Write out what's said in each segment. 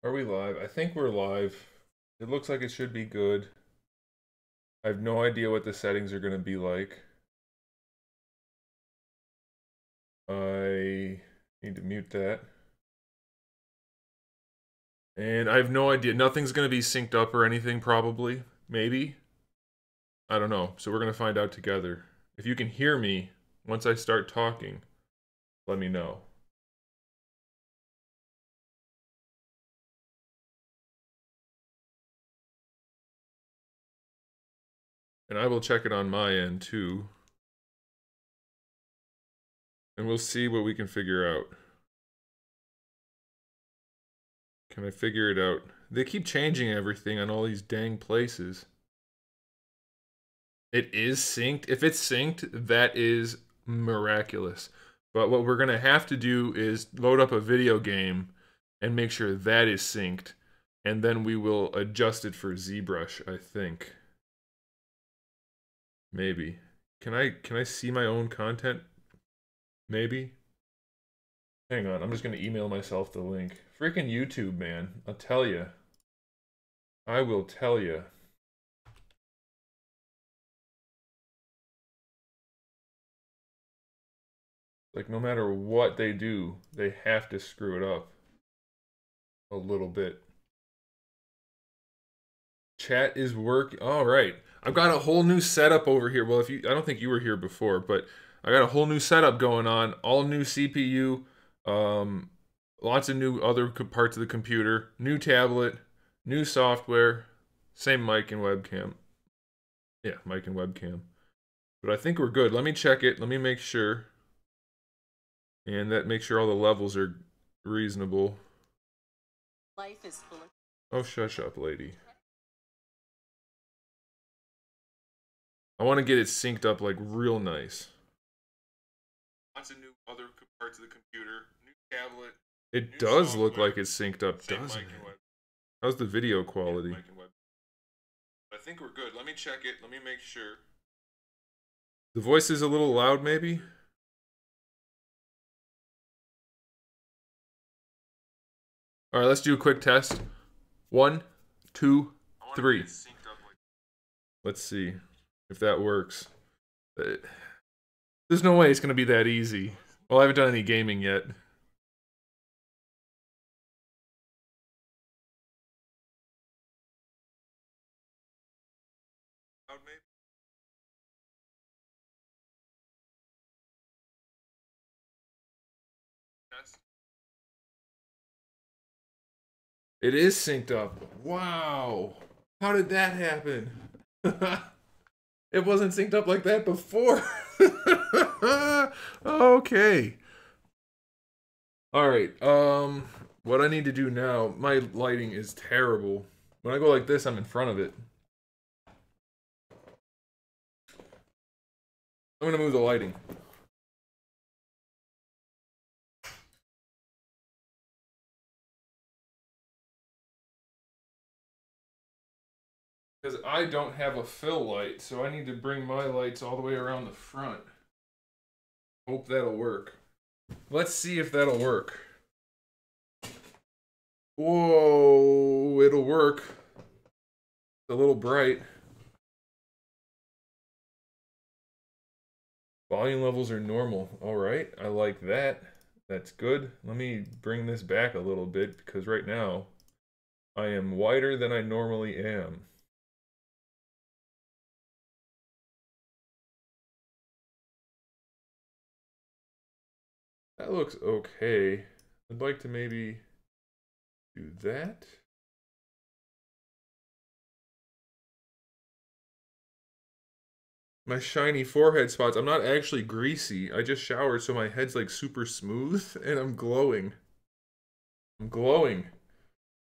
Are we live? I think we're live. It looks like it should be good. I have no idea what the settings are going to be like. I need to mute that. And I have no idea. Nothing's going to be synced up or anything, probably. Maybe. I don't know. So we're going to find out together. If you can hear me once I start talking, let me know. And I will check it on my end too. And we'll see what we can figure out. Can I figure it out? They keep changing everything on all these dang places. It is synced. If it's synced, that is miraculous. But what we're going to have to do is load up a video game and make sure that is synced. And then we will adjust it for ZBrush, I think. Maybe. Can I see my own content? Maybe. Hang on, I'm just going to email myself the link. Freaking YouTube, man. I'll tell you. I will tell you. Like, no matter what they do, they have to screw it up a little bit. Chat is working. All right. I've got a whole new setup over here. Well, I don't think you were here before, but I got a whole new setup going on. All new CPU, lots of new other parts of the computer, new tablet, new software, same mic and webcam. Yeah, mic and webcam. But I think we're good. Let me check it. Let me make sure. And that make sure all the levels are reasonable. Life is full of... Oh, shush up, lady. I want to get it synced up like real nice. Lots of new other parts of the computer, new tablet. It does look like it's synced up, doesn't it? How's the video quality? I think we're good. Let me check it. Let me make sure. The voice is a little loud, maybe? All right, let's do a quick test. 1, 2, 3. Let's see if that works. There's no way it's going to be that easy. Well, I haven't done any gaming yet. It is synced up. Wow. How did that happen? It wasn't synced up like that before. Okay. All right. What I need to do now, my lighting is terrible. When I go like this, I'm in front of it. I'm gonna move the lighting. Because I don't have a fill light, so I need to bring my lights all the way around the front. Hope that'll work. Let's see if that'll work. Whoa, it'll work. It's a little bright. Volume levels are normal. All right, I like that. That's good. Let me bring this back a little bit because right now I am wider than I normally am. That looks okay. I'd like to maybe do that. My shiny forehead spots. I'm not actually greasy. I just showered, so my head's like super smooth and I'm glowing. I'm glowing.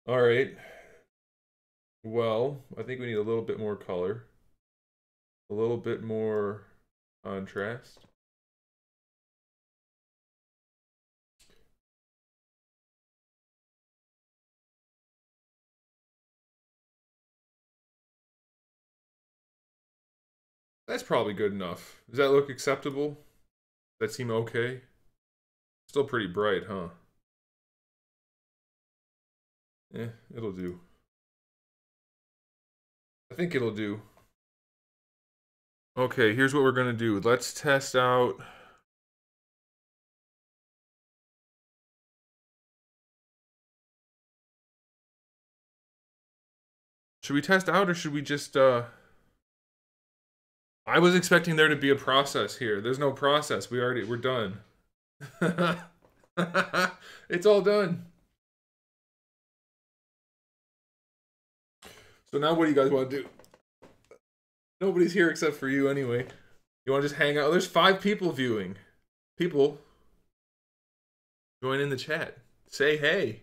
All right. Well, I think we need a little bit more color. A little bit more contrast. That's probably good enough. Does that look acceptable? Does that seem okay? Still pretty bright, huh? It'll do. I think it'll do. Okay, here's what we're gonna do. Let's test out. Should we test out or should we just I was expecting there to be a process here. There's no process. We're done. It's all done. So now what do you guys want to do? Nobody's here except for you anyway. You want to just hang out? There's 5 people viewing. People, join in the chat. Say hey.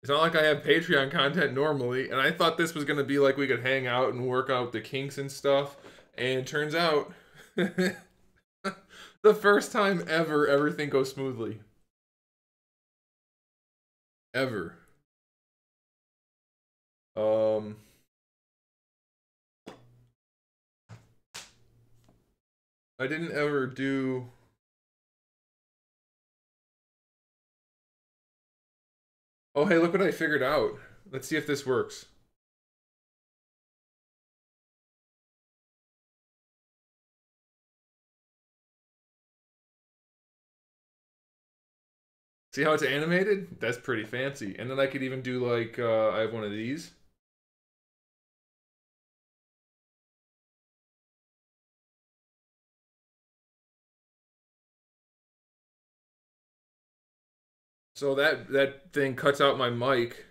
It's not like I have Patreon content normally, and I thought this was going to be like we could hang out and work out the kinks and stuff, and turns out the first time ever everything goes smoothly. Ever. I didn't ever do... Oh, hey, look what I figured out. Let's see if this works. See how it's animated? That's pretty fancy. And then I could even do like, I have one of these. So that thing cuts out my mic.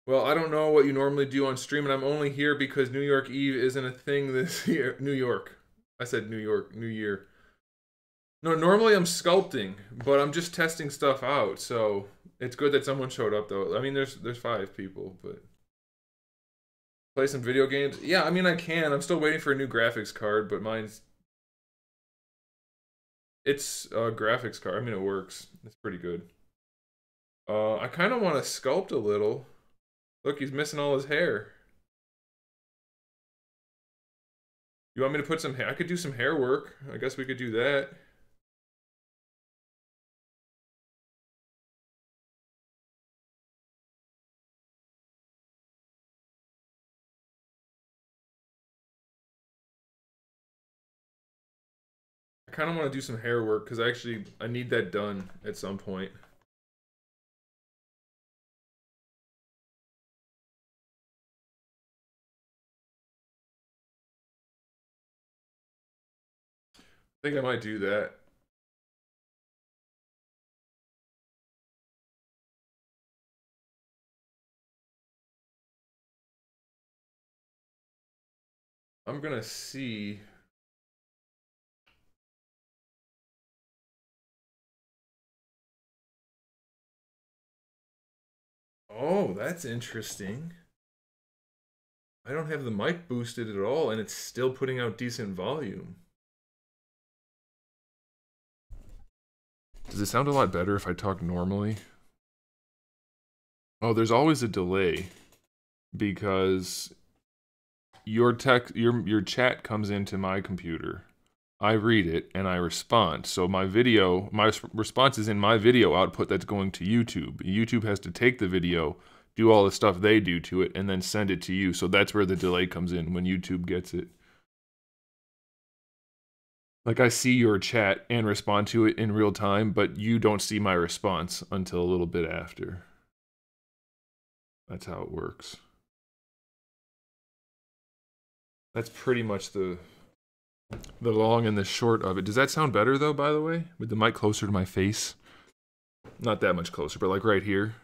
Well, I don't know what you normally do on stream, and I'm only here because New York Eve isn't a thing this year. New York. I said New York, New Year. No, normally I'm sculpting, but I'm just testing stuff out, so it's good that someone showed up though. I mean, there's 5 people, but play some video games. Yeah, I mean I can. I'm still waiting for a new graphics card, but it's a graphics card. I mean, it works. It's pretty good. I kind of want to sculpt a little. Look, he's missing all his hair. You want me to put some hair? I could do some hair work. I guess we could do that. I kind of want to do some hair work because I need that done at some point. I think I might do that. I'm gonna see. Oh, that's interesting. I don't have the mic boosted at all, and it's still putting out decent volume. Does it sound a lot better if I talk normally? Oh, there's always a delay because your chat comes into my computer. I read it and I respond. So my response is in my video output that's going to YouTube. YouTube has to take the video, do all the stuff they do to it, and then send it to you. So that's where the delay comes in when YouTube gets it. Like I see your chat and respond to it in real time, but you don't see my response until a little bit after. That's how it works. That's pretty much the long and the short of it. Does that sound better though, by the way? With the mic closer to my face? Not that much closer, but like right here.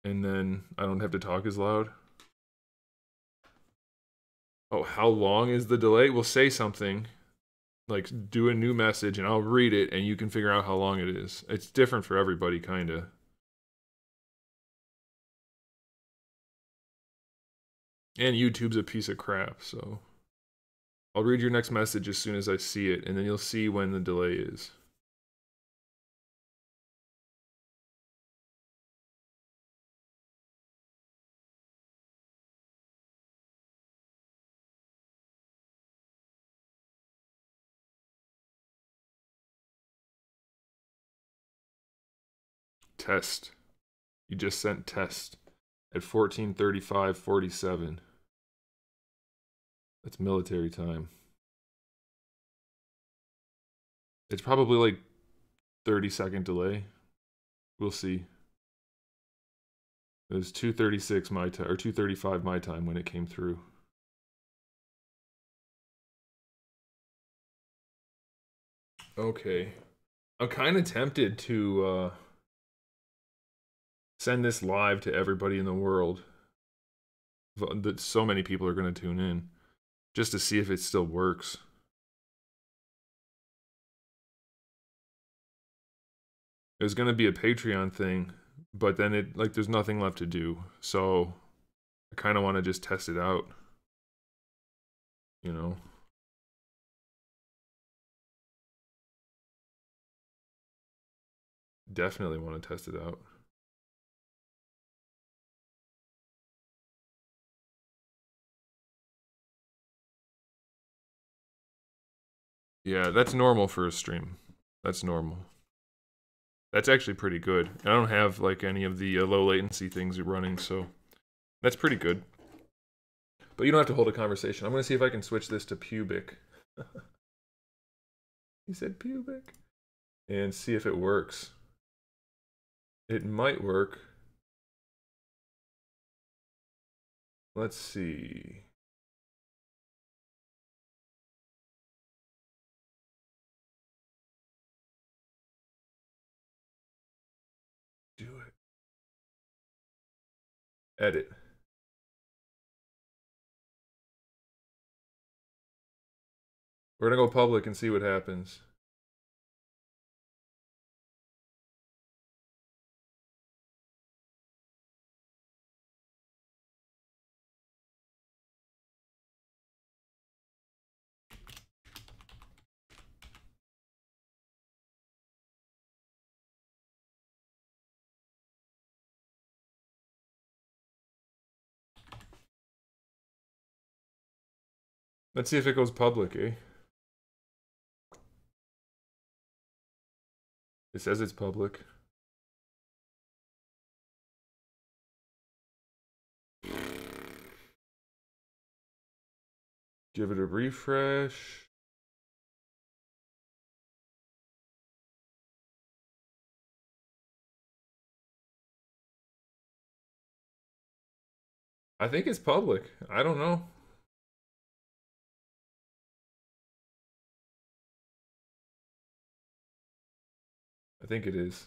And then I don't have to talk as loud. Oh, how long is the delay? We'll say something. Like, do a new message and I'll read it and you can figure out how long it is. It's different for everybody, kinda. And YouTube's a piece of crap, so... I'll read your next message as soon as I see it, and then you'll see when the delay is. test. You just sent test at 14:35:47. That's military time. It's probably like 30-second delay. We'll see. It was 2:36 my time, or 2:35 my time when it came through. Okay. I'm kind of tempted to send this live to everybody in the world. That so many people are going to tune in just to see if it still works. It was going to be a Patreon thing, but then it, like, there's nothing left to do. So I kind of want to just test it out. You know? Definitely want to test it out. Yeah, that's normal for a stream. That's normal. That's actually pretty good. I don't have like any of the low latency things running, so that's pretty good. But you don't have to hold a conversation. I'm going to see if I can switch this to pubic. He said pubic. And see if it works. It might work. Let's see. Do it. Edit. We're gonna go public and see what happens. Let's see if it goes public, eh? It says it's public. Give it a refresh. I think it's public. I don't know. I think it is.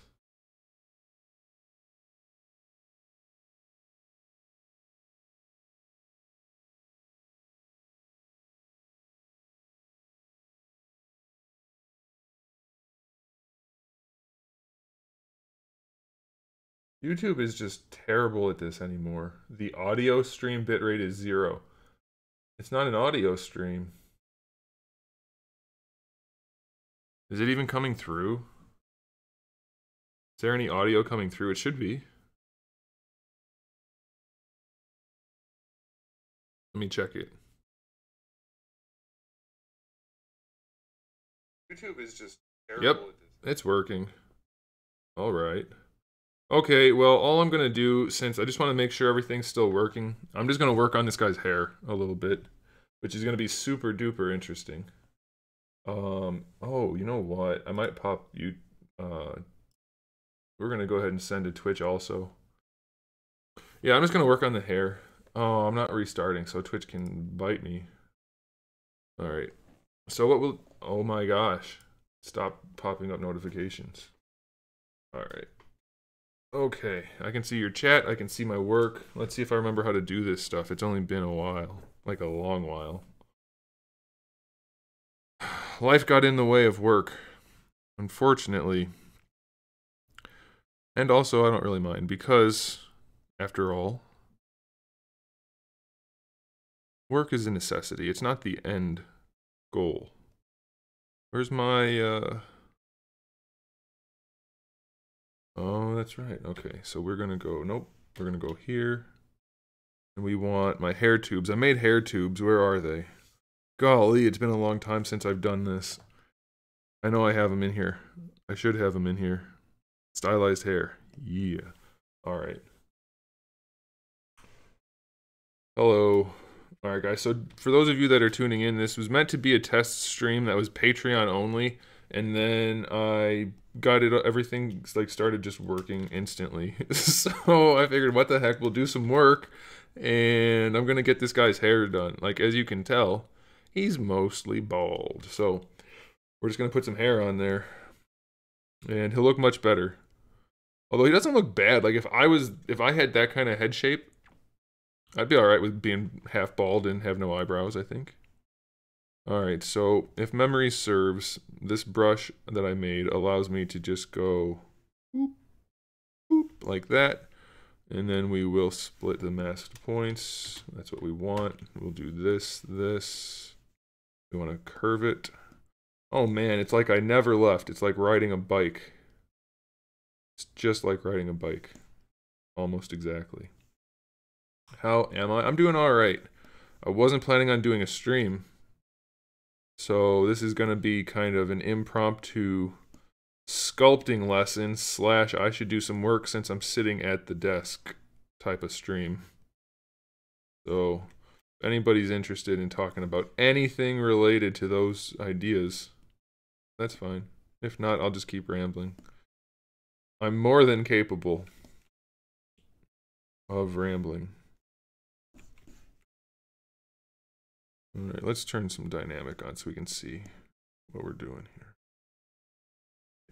YouTube is just terrible at this anymore. The audio stream bitrate is 0. It's not an audio stream. Is it even coming through? Is there any audio coming through? It should be. Let me check it. YouTube is just terrible at this. It's working. All right. Okay, well, all I'm going to do, since I just want to make sure everything's still working, I'm just going to work on this guy's hair a little bit, which is going to be super duper interesting. Oh, you know what? I might pop you, we're going to go ahead and send to Twitch also. Yeah, I'm just going to work on the hair. Oh, I'm not restarting, so Twitch can bite me. All right. So what will, oh my gosh. Stop popping up notifications. All right. Okay, I can see your chat, I can see my work. Let's see if I remember how to do this stuff. It's only been a while, like a long while. Life got in the way of work, unfortunately. And also, I don't really mind, because, after all, work is a necessity. It's not the end goal. Where's my, Oh, that's right. Okay, so we're gonna go, nope, we're gonna go here. And we want my hair tubes. I made hair tubes. Where are they? Golly, it's been a long time since I've done this. I know I have them in here. I should have them in here. Stylized hair. Yeah. All right. Hello. All right, guys. So for those of you that are tuning in, this was meant to be a test stream that was Patreon only, and then I got it. Everything like started just working instantly. So I figured, what the heck? We'll do some work, and I'm gonna get this guy's hair done. Like as you can tell, he's mostly bald. So we're just gonna put some hair on there, and he'll look much better. Although he doesn't look bad. Like if I had that kind of head shape, I'd be alright with being half bald and have no eyebrows, I think. Alright, so if memory serves, this brush that I made allows me to just go boop, boop, like that. And then we will split the masked points. That's what we want. We'll do this. We want to curve it. Oh man, it's like I never left. It's like riding a bike. It's just like riding a bike. Almost exactly. How am I? I'm doing alright. I wasn't planning on doing a stream. So this is going to be kind of an impromptu sculpting lesson / I should do some work since I'm sitting at the desk type of stream. So if anybody's interested in talking about anything related to those ideas, that's fine. If not, I'll just keep rambling. I'm more than capable of rambling. Alright, let's turn some dynamic on so we can see what we're doing here.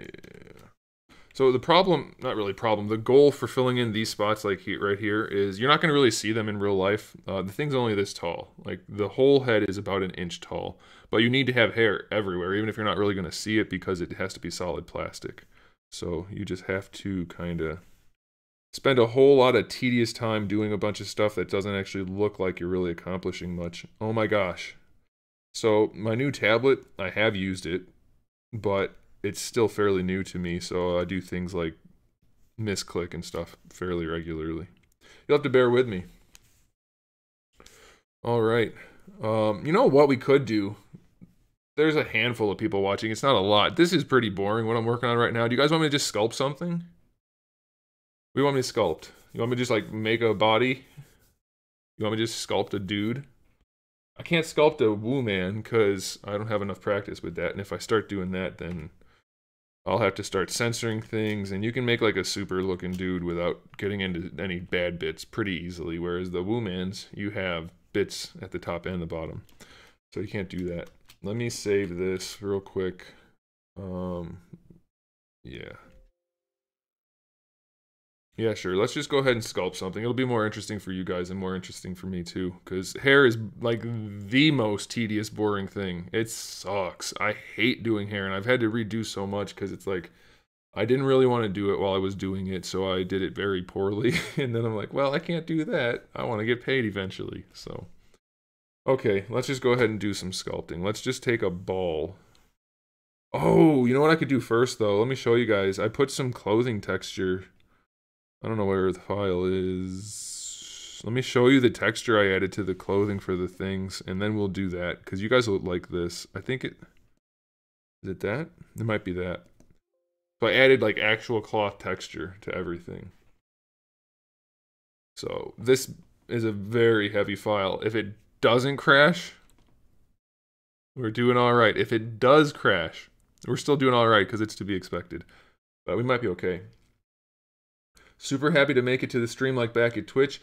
Yeah. So the problem, not really problem, the goal for filling in these spots like right here is you're not going to really see them in real life. The thing's only this tall. Like the whole head is about an inch tall. But you need to have hair everywhere, even if you're not really going to see it because it has to be solid plastic. So you just have to kind of spend a whole lot of tedious time doing a bunch of stuff that doesn't actually look like you're really accomplishing much. Oh my gosh. So my new tablet, I have used it, but it's still fairly new to me, so I do things like misclick and stuff fairly regularly. You'll have to bear with me. All right. You know what we could do? There's a handful of people watching. It's not a lot. This is pretty boring what I'm working on right now. Do you guys want me to just sculpt something? What do you want me to sculpt? You want me to just like make a body? You want me to just sculpt a dude? I can't sculpt a woo man because I don't have enough practice with that. And if I start doing that, then I'll have to start censoring things. And you can make like a super looking dude without getting into any bad bits pretty easily. Whereas the woo mans, you have bits at the top and the bottom. So you can't do that. Let me save this real quick. Yeah. Yeah, sure. Let's just go ahead and sculpt something. It'll be more interesting for you guys and more interesting for me too. Because hair is like the most tedious, boring thing. It sucks. I hate doing hair and I've had to redo so much because it's like, I didn't really want to do it while I was doing it, so I did it very poorly. And then I'm like, well, I can't do that. I want to get paid eventually, so. Okay, let's just go ahead and do some sculpting. Let's just take a ball. Oh, you know what I could do first, though? Let me show you guys. I put some clothing texture. I don't know where the file is. Let me show you the texture I added to the clothing for the things, and then we'll do that, because you guys will like this. I think it... Is it that? It might be that. So I added, like, actual cloth texture to everything. So this is a very heavy file. If it doesn't crash, we're doing all right. If it does crash, we're still doing all right because it's to be expected. But we might be okay. Super happy to make it to the stream like back at Twitch.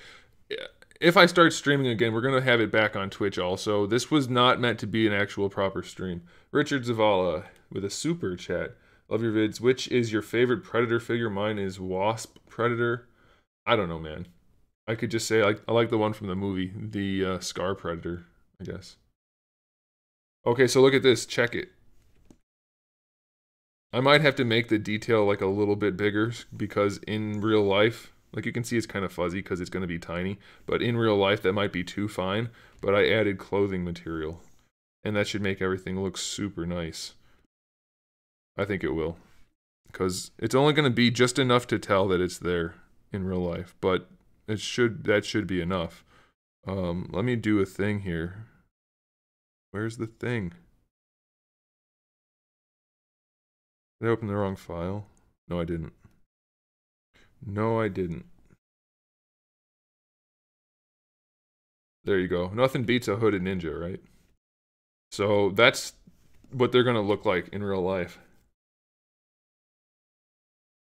If I start streaming again, we're going to have it back on Twitch also. This was not meant to be an actual proper stream. Richard Zavala with a super chat. Love your vids. Which is your favorite Predator figure? Mine is Wasp Predator. I don't know, man. I could just say I like the one from the movie, the Scar Predator, I guess. Okay, so look at this. Check it. I might have to make the detail like a little bit bigger because in real life, like you can see it's kind of fuzzy because it's going to be tiny, but in real life that might be too fine, but I added clothing material and that should make everything look super nice. I think it will because it's only going to be just enough to tell that it's there in real life, but that should be enough. Let me do a thing here. Where's the thing? Did I open the wrong file? No, I didn't. No, I didn't. There you go. Nothing beats a hooded ninja, right? So that's what they're gonna look like in real life.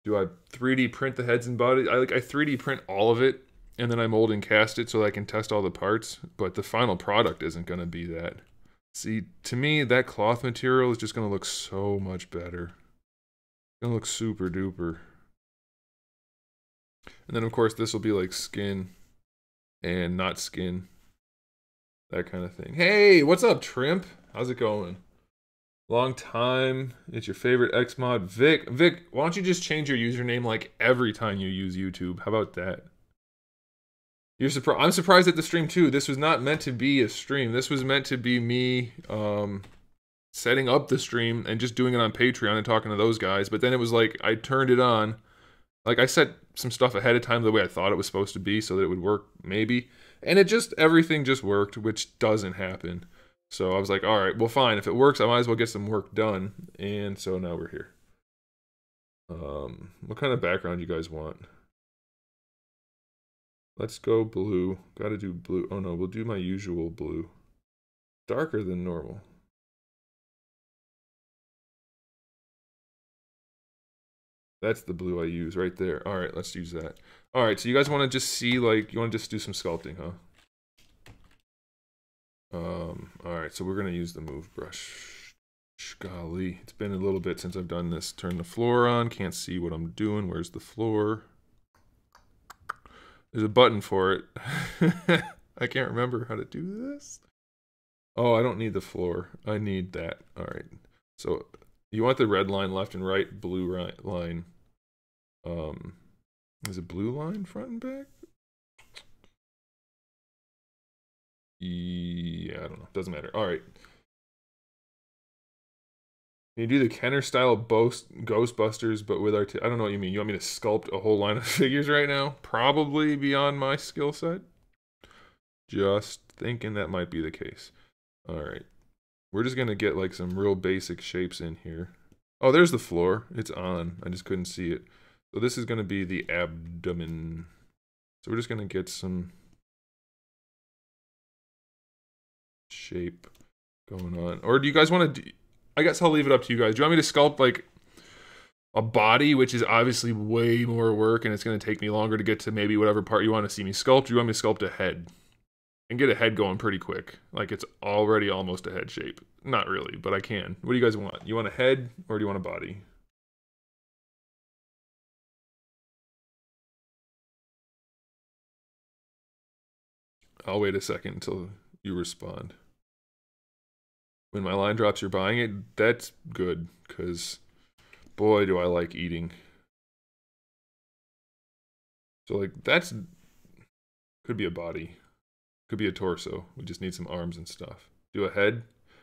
Do I 3D print the heads and bodies? I 3D print all of it, and then I mold and cast it so that I can test all the parts. But the final product isn't gonna be that. See, to me, that cloth material is just gonna look so much better. It's gonna look super duper. And then of course this will be like skin and not skin. That kind of thing. Hey, what's up, Trimp? How's it going? Long time. It's your favorite Xmod. Vic, why don't you just change your username like every time you use YouTube? How about that? You're surprised. I'm surprised at the stream too. This was not meant to be a stream. This was meant to be me setting up the stream and just doing it on Patreon and talking to those guys. But then it was like I turned it on. Like I set some stuff ahead of time the way I thought it was supposed to be so that it would work maybe. And everything just worked, which doesn't happen. So I was like, all right, well, fine. If it works, I might as well get some work done. And so now we're here. What kind of background you guys want? Let's go blue. Gotta do blue. Oh no, we'll do my usual blue. Darker than normal. That's the blue I use right there. All right, let's use that. All right, so you guys want to just see, like, you want to just do some sculpting, huh? All right, so we're gonna use the move brush. Golly, it's been a little bit since I've done this. Turn the floor on. Can't see what I'm doing. Where's the floor? There's a button for it. I can't remember how to do this. Oh, I don't need the floor. I need that. All right. So you want the red line left and right, blue line. Is it blue line front and back? Yeah, I don't know. Doesn't matter. All right. Can you do the Kenner style Ghostbusters, but with I don't know what you mean. You want me to sculpt a whole line of figures right now? Probably beyond my skill set. Just thinking that might be the case. All right. We're just gonna get like some real basic shapes in here. Oh, there's the floor. It's on. I just couldn't see it. So this is gonna be the abdomen. So we're just gonna get some shape going on. Or do you guys want to do, I guess I'll leave it up to you guys. Do you want me to sculpt like a body, which is obviously way more work and it's going to take me longer to get to maybe whatever part you want to see me sculpt? Or do you want me to sculpt a head? And get a head going pretty quick. Like it's already almost a head shape. Not really, but I can. What do you guys want? You want a head or do you want a body? I'll wait a second until you respond. When my line drops, you're buying it? That's good, because boy, do I like eating. So, like, that's... could be a body. Could be a torso. We just need some arms and stuff. Do a head?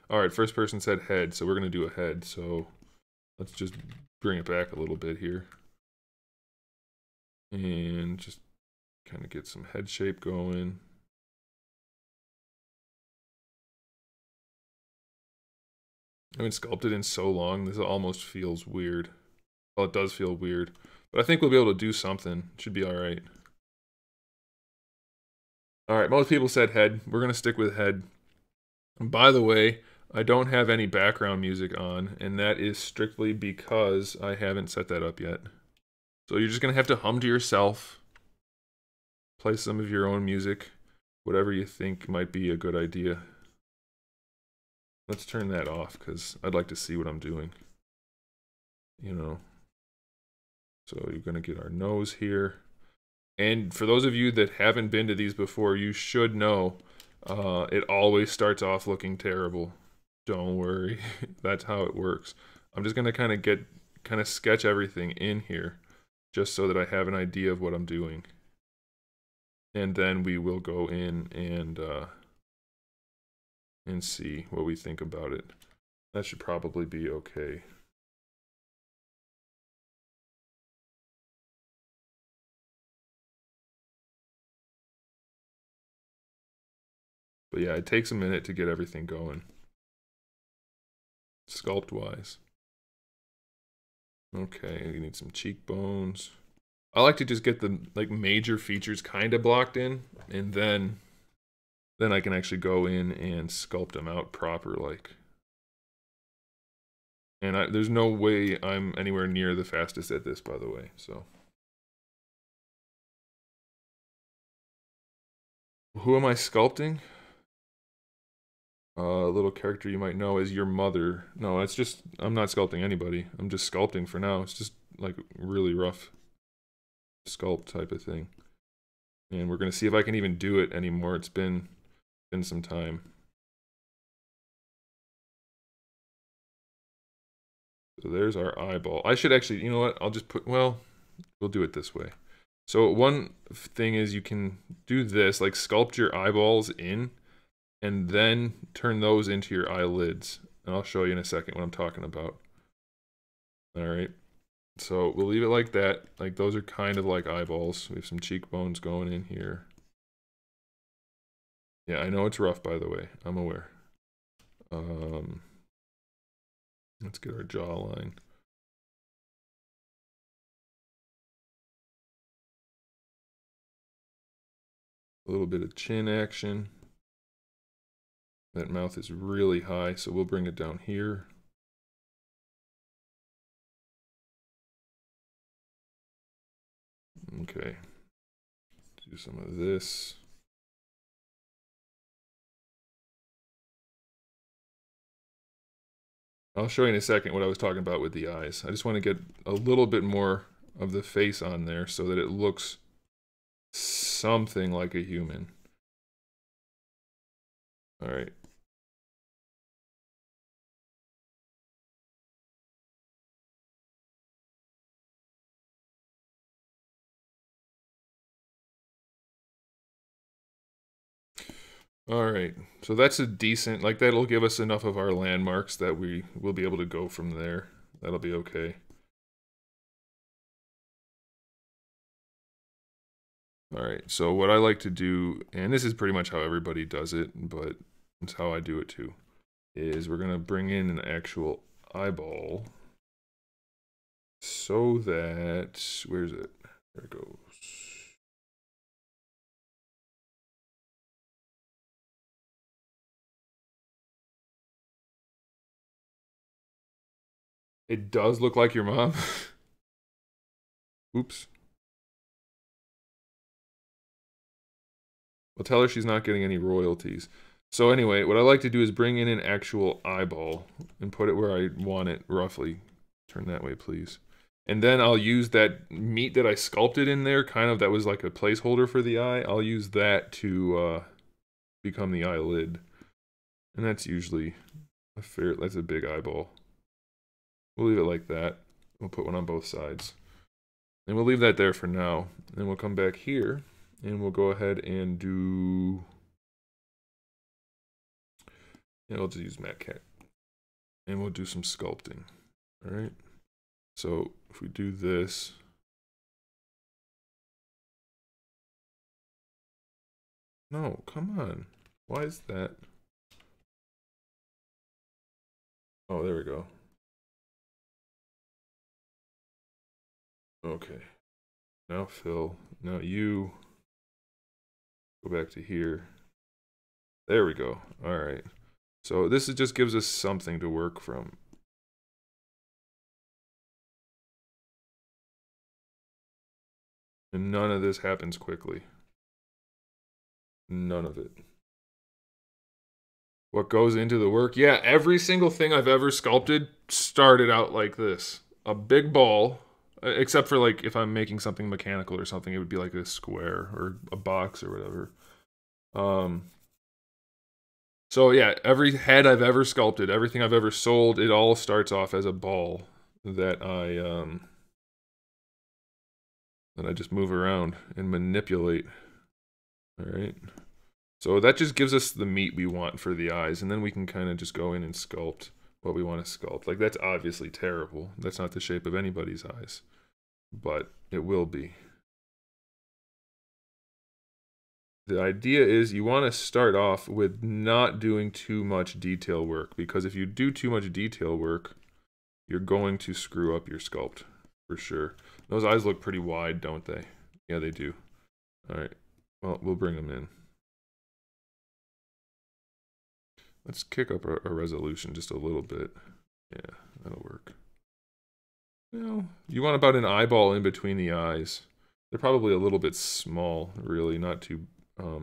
Alright, first person said head, so we're going to do a head. So, let's just bring it back a little bit here. And just kind of get some head shape going. I haven't sculpted in so long, this almost feels weird. Well, it does feel weird. But I think we'll be able to do something. It should be alright. Alright, most people said head. We're going to stick with head. And by the way, I don't have any background music on, and that is strictly because I haven't set that up yet. So you're just going to have to hum to yourself. Play some of your own music. Whatever you think might be a good idea. Let's turn that off, because I'd like to see what I'm doing. You know. So you're going to get our nose here. And for those of you that haven't been to these before, you should know it always starts off looking terrible. Don't worry. That's how it works. I'm just going to kind of sketch everything in here just so that I have an idea of what I'm doing. And then we will go in and see what we think about it. That should probably be okay. But yeah, it takes a minute to get everything going. Sculpt-wise. Okay, you need some cheekbones. I like to just get the like major features kind of blocked in, and then I can actually go in and sculpt them out proper like. And there's no way I'm anywhere near the fastest at this, by the way. So, who am I sculpting? A little character you might know as your mother. No, it's just, I'm not sculpting anybody. I'm just sculpting for now. It's just like really rough sculpt type of thing. And we're gonna see if I can even do it anymore. It's been some time. So there's our eyeball. I should actually, you know what? I'll just put, well, we'll do it this way. So one thing is you can do this, like sculpt your eyeballs in, and then turn those into your eyelids. And I'll show you in a second what I'm talking about. All right. So we'll leave it like that. Like those are kind of like eyeballs. We have some cheekbones going in here. Yeah, I know it's rough, by the way. I'm aware. Let's get our jawline. A little bit of chin action. That mouth is really high, so we'll bring it down here. Okay. Do some of this. I'll show you in a second what I was talking about with the eyes. I just want to get a little bit more of the face on there so that it looks something like a human. All right. All right, so that's a decent, like that'll give us enough of our landmarks that we will be able to go from there. That'll be okay. All right, so what I like to do, and this is pretty much how everybody does it, but it's how I do it too, is we're gonna bring in an actual eyeball so that, where's it? There it goes. It does look like your mom. Oops. Well, tell her she's not getting any royalties. So anyway, what I like to do is bring in an actual eyeball and put it where I want it, roughly. Turn that way, please. And then I'll use that meat that I sculpted in there, kind of that was like a placeholder for the eye. I'll use that to become the eyelid. And that's usually that's a big eyeball. We'll leave it like that. We'll put one on both sides. And we'll leave that there for now. And we'll come back here and we'll go ahead and do, yeah, we'll just use MatCat. And we'll do some sculpting. All right. So if we do this, no, come on. Why is that? Oh, there we go. Okay. Now Phil. Now you. Go back to here. There we go. All right. So this just gives us something to work from. And none of this happens quickly. None of it. What goes into the work? Yeah, every single thing I've ever sculpted started out like this. A big ball, except for like if I'm making something mechanical or something, it would be like a square or a box or whatever. So yeah, every head I've ever sculpted, everything I've ever sold, it all starts off as a ball that I just move around and manipulate. All right. So that just gives us the meat we want for the eyes, and then we can kind of just go in and sculpt what we want to sculpt. Like that's obviously terrible. That's not the shape of anybody's eyes, but it will be. The idea is you want to start off with not doing too much detail work, because if you do too much detail work, you're going to screw up your sculpt for sure. Those eyes look pretty wide, don't they? Yeah, they do. All right. Well, we'll bring them in. Let's kick up our resolution just a little bit. Yeah, that'll work. No, you want about an eyeball in between the eyes. They're probably a little bit small, really, not too, yeah,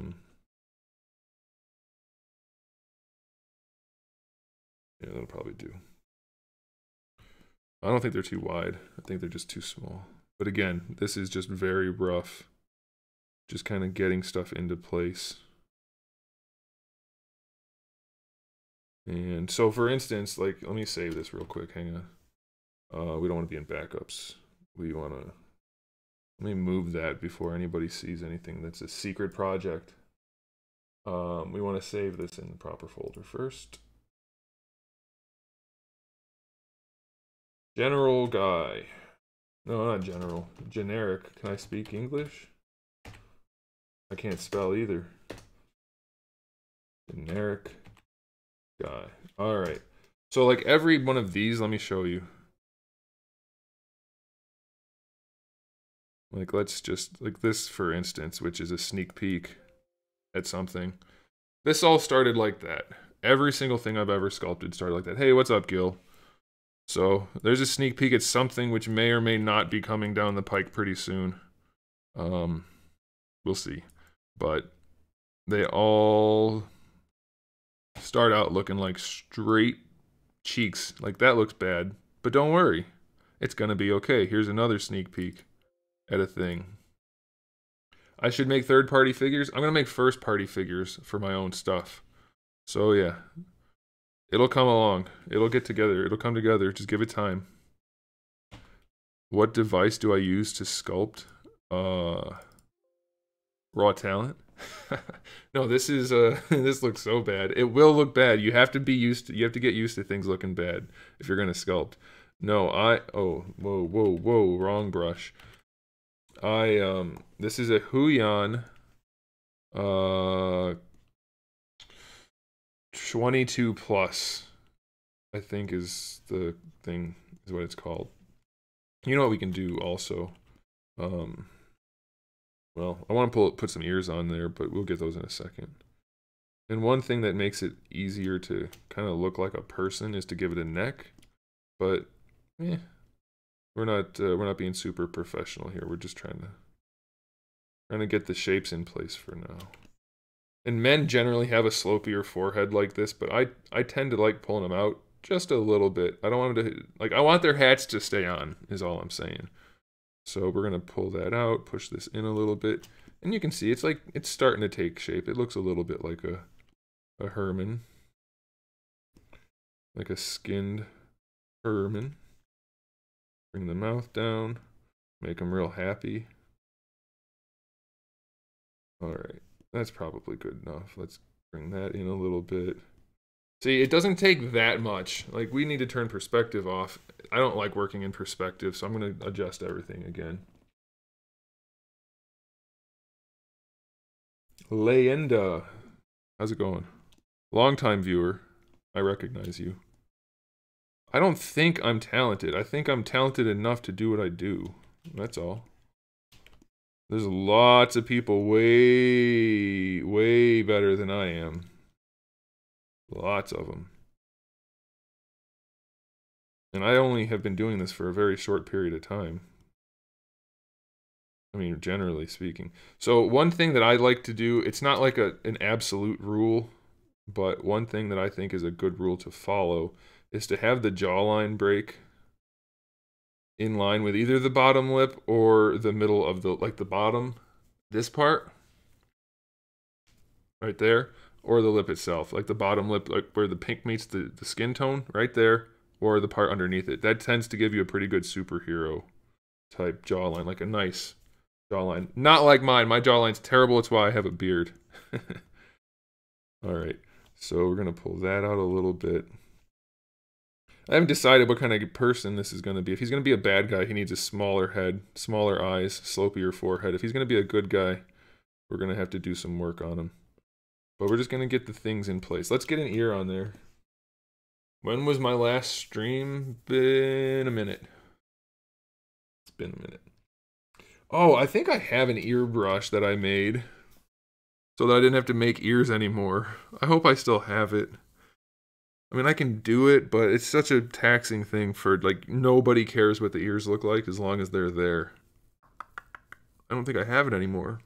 that'll probably do. I don't think they're too wide. I think they're just too small. But again, this is just very rough. Just kind of getting stuff into place. And so for instance, like, let me save this real quick, hang on. We don't want to be in backups. We want to, let me move that before anybody sees anything that's a secret project. We want to save this in the proper folder first. General guy. No, not general. Generic. Can I speak English? I can't spell either. Generic guy. All right. So like every one of these, let me show you. Like let's just, like this for instance, which is a sneak peek at something. This all started like that. Every single thing I've ever sculpted started like that. Hey, what's up, Gil? So there's a sneak peek at something which may or may not be coming down the pike pretty soon. We'll see. But they all start out looking like straight cheeks. Like that looks bad. But don't worry. It's gonna be okay. Here's another sneak peek at a thing. I should make third-party figures. I'm gonna make first-party figures for my own stuff. So yeah. It'll come along. It'll get together. It'll come together. Just give it time. What device do I use to sculpt? Raw talent? No, this is this looks so bad. It will look bad. You have to be used to, you have to get used to things looking bad if you're gonna sculpt. No, oh, whoa, wrong brush. This is a Huion 22 plus, I think is the thing, is what it's called. You know what we can do also? Well, I want to put some ears on there, but we'll get those in a second. And one thing that makes it easier to kind of look like a person is to give it a neck. But, we're not being super professional here. We're just trying to get the shapes in place for now. And men generally have a slopier forehead like this, but I tend to like pulling them out just a little bit. I don't want them to, like, I want their hats to stay on, is all I'm saying. So we're gonna pull that out, push this in a little bit, and you can see it's like, it's starting to take shape. It looks a little bit like a Herman. Like a skinned Herman. Bring the mouth down, make them real happy. Alright. That's probably good enough. Let's bring that in a little bit. See, it doesn't take that much. Like, we need to turn perspective off. I don't like working in perspective, so I'm going to adjust everything again. Leyenda. How's it going? Long-time viewer. I recognize you. I don't think I'm talented. I think I'm talented enough to do what I do. That's all. There's lots of people way better than I am. Lots of them. And I only have been doing this for a very short period of time. I mean, generally speaking. So one thing that I like to do, it's not like an absolute rule, but one thing that I think is a good rule to follow is to have the jawline break in line with either the bottom lip or the middle of the, like the bottom, this part, right there, or the lip itself, like the bottom lip, like where the pink meets the skin tone, right there, or the part underneath it. That tends to give you a pretty good superhero type jawline, like a nice jawline. Not like mine. My jawline's terrible. It's why I have a beard. All right, so we're gonna pull that out a little bit. I haven't decided what kind of person this is going to be. If he's going to be a bad guy, he needs a smaller head, smaller eyes, slopier forehead. If he's going to be a good guy, we're going to have to do some work on him. But we're just going to get the things in place. Let's get an ear on there. When was my last stream? Been a minute. It's been a minute. Oh, I think I have an ear brush that I made so that I didn't have to make ears anymore. I hope I still have it. I mean, I can do it, but it's such a taxing thing for, like, nobody cares what the ears look like as long as they're there. I don't think I have it anymore.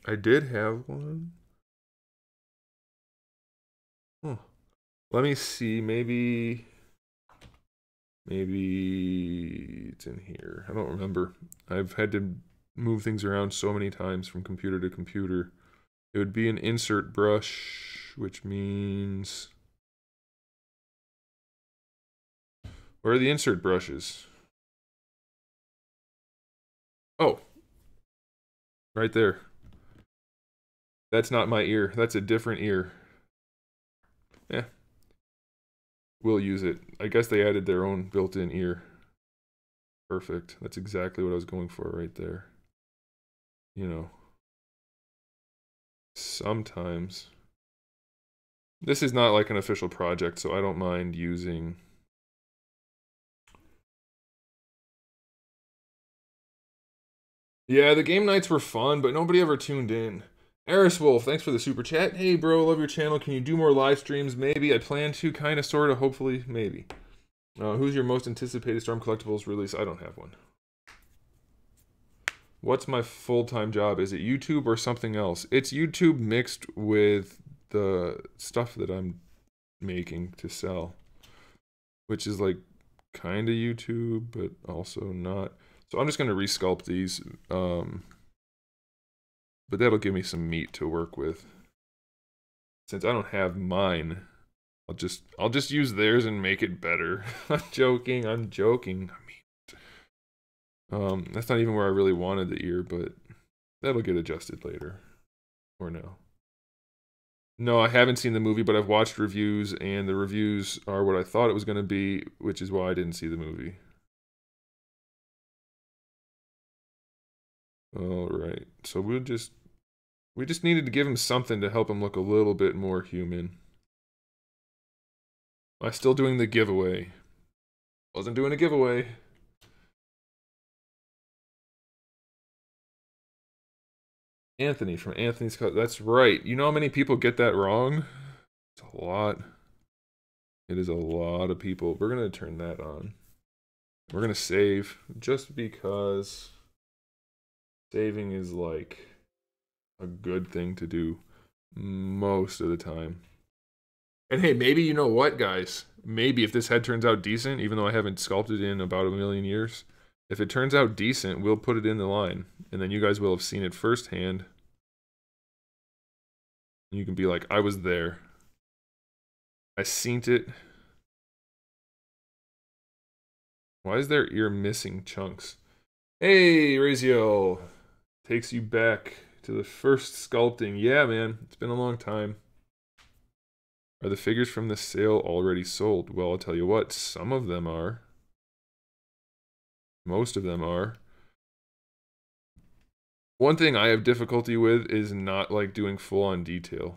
I did have one. Huh. Let me see. Maybe it's in here. I don't remember. I've had to move things around so many times from computer to computer. It would be an insert brush, which means... Where are the insert brushes? Oh, right there. That's not my ear. That's a different ear. Yeah, we'll use it. I guess they added their own built-in ear. Perfect. That's exactly what I was going for right there. You know, sometimes. This is not like an official project, so I don't mind using... Yeah, the game nights were fun, but nobody ever tuned in. Eris Wolf, thanks for the super chat. Hey, bro, love your channel. Can you do more live streams? Maybe. I plan to, kind of, sort of, hopefully, maybe. Who's your most anticipated Storm Collectibles release? I don't have one. What's my full-time job? Is it YouTube or something else? It's YouTube mixed with the stuff that I'm making to sell, which is like kind of YouTube, but also not. So I'm just going to resculpt these, but that'll give me some meat to work with. Since I don't have mine, I'll just use theirs and make it better. I'm joking. I mean, that's not even where I really wanted the ear, but that'll get adjusted later. Or no. No, I haven't seen the movie, but I've watched reviews, and the reviews are what I thought it was going to be, which is why I didn't see the movie. All right. So we just needed to give him something to help him look a little bit more human. Am I still doing the giveaway? Wasn't doing a giveaway. Anthony from Anthony's Cut. That's right. You know how many people get that wrong? It's a lot. It is a lot of people. We're going to turn that on. We're going to save just because saving is like a good thing to do most of the time. And hey, maybe you know what, guys? Maybe if this head turns out decent, even though I haven't sculpted in about 1,000,000 years, if it turns out decent, we'll put it in the line. And then you guys will have seen it firsthand. You can be like, I was there. I seen it. Why is their ear missing chunks? Hey, Raziel. Takes you back to the first sculpting. Yeah, man. It's been a long time. Are the figures from the sale already sold? Well, I'll tell you what. Some of them are. Most of them are. One thing I have difficulty with is not like doing full-on detail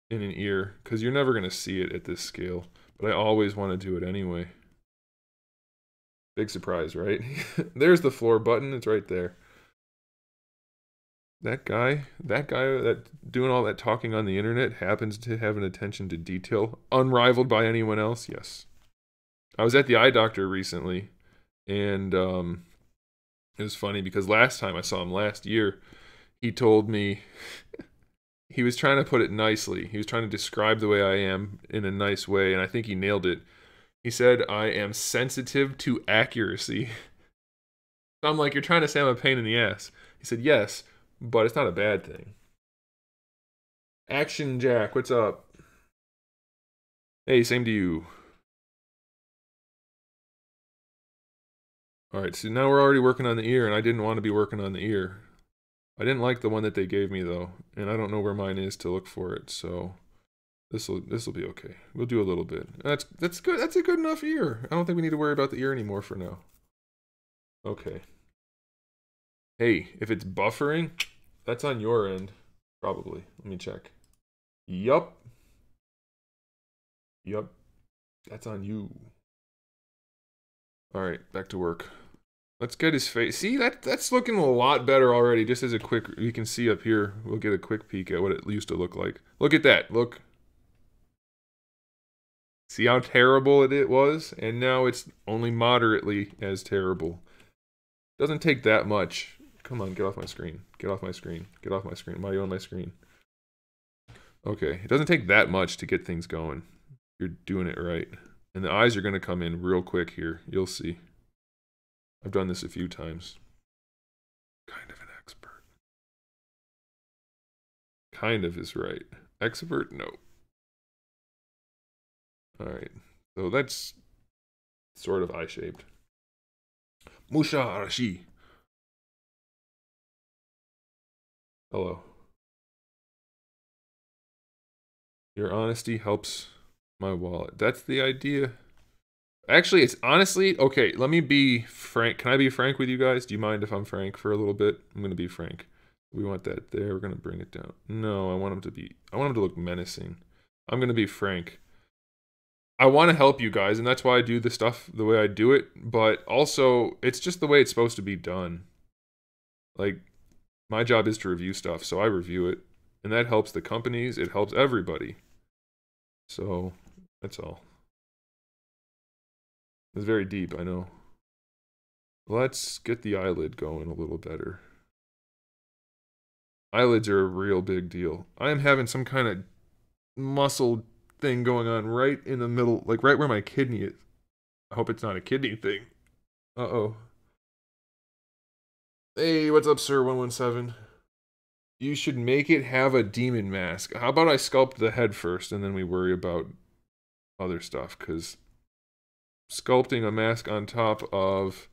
in an ear, because you're never going to see it at this scale. But I always want to do it anyway. Big surprise, right? There's the floor button. It's right there. That guy that doing all that talking on the internet happens to have an attention to detail unrivaled by anyone else. Yes. I was at the eye doctor recently, and it was funny because last time I saw him last year, he told me he was trying to put it nicely. He was trying to describe the way I am in a nice way, and I think he nailed it. He said, I am sensitive to accuracy. I'm like, you're trying to say I'm a pain in the ass. He said, yes, but it's not a bad thing. Action Jack, what's up? Hey, same to you. Alright, so now we're already working on the ear, and I didn't want to be working on the ear. I didn't like the one that they gave me, though, and I don't know where mine is to look for it, so this'll be okay. We'll do a little bit. That's good. That's a good enough ear. I don't think we need to worry about the ear anymore for now. Okay. Hey, if it's buffering, that's on your end, probably. Let me check. Yup. Yup. That's on you. All right, back to work. Let's get his face. See, that's looking a lot better already. Just as a quick, you can see up here, we'll get a quick peek at what it used to look like. Look at that, look. See how terrible it was? And now it's only moderately as terrible. Doesn't take that much. Come on, get off my screen. Get off my screen. Get off my screen. Why are you on my screen? Okay, it doesn't take that much to get things going. You're doing it right. And the eyes are going to come in real quick here. You'll see. I've done this a few times. Kind of an expert. Kind of is right. Expert? No. Alright. So that's sort of eye-shaped. Musha Arashi. Hello. Your honesty helps my wallet. That's the idea. Actually, it's honestly, okay, let me be frank. Can I be frank with you guys? Do you mind if I'm frank for a little bit? I'm going to be frank. We want that there. We're going to bring it down. No, I want him to look menacing. I'm going to be frank. I want to help you guys, and that's why I do the stuff the way I do it, but also, it's just the way it's supposed to be done. Like, my job is to review stuff, so I review it, and that helps the companies, it helps everybody. So, that's all. It's very deep, I know. Let's get the eyelid going a little better. Eyelids are a real big deal. I am having some kind of muscle thing going on right in the middle, like right where my kidney is. I hope it's not a kidney thing. Uh-oh. Hey, what's up, sir 117? You should make it have a demon mask. How about I sculpt the head first, and then we worry about other stuff, because sculpting a mask on top of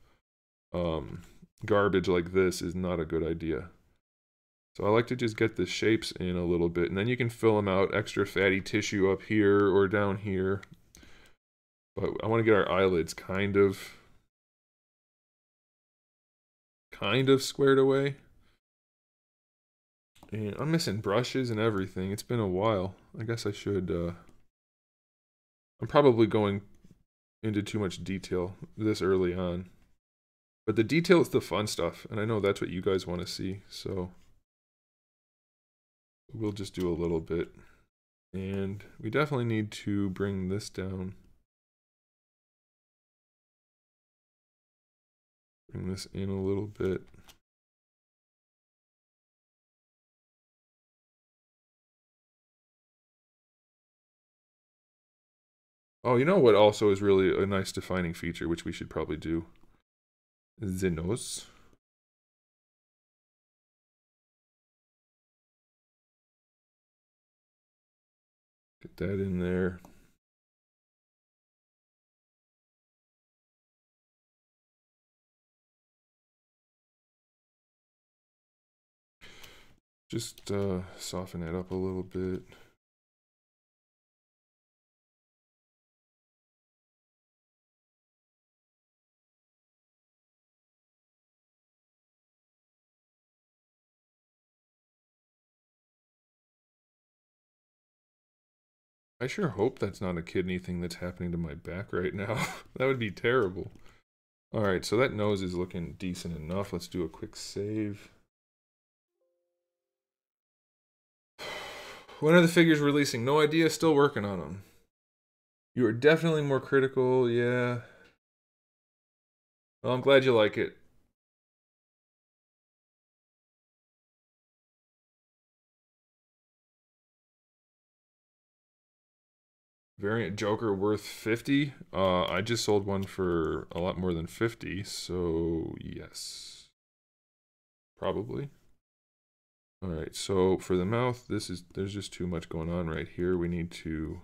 garbage like this is not a good idea. So I like to just get the shapes in a little bit, and then you can fill them out, extra fatty tissue up here or down here. But I want to get our eyelids kind of squared away. And I'm missing brushes and everything. It's been a while. I guess I should, I'm probably going into too much detail this early on. But the detail is the fun stuff, and I know that's what you guys want to see, so we'll just do a little bit. And we definitely need to bring this down. Bring this in a little bit. Oh, you know what also is really a nice defining feature, which we should probably do? The nose. Get that in there. Just soften that up a little bit. I sure hope that's not a kidney thing that's happening to my back right now. That would be terrible. Alright, so that nose is looking decent enough. Let's do a quick save. When are the figures releasing? No idea, still working on them. You are definitely more critical, yeah. Well, I'm glad you like it. Variant Joker worth 50? I just sold one for a lot more than 50, so yes. Probably. Alright, so for the mouth, there's just too much going on right here. We need to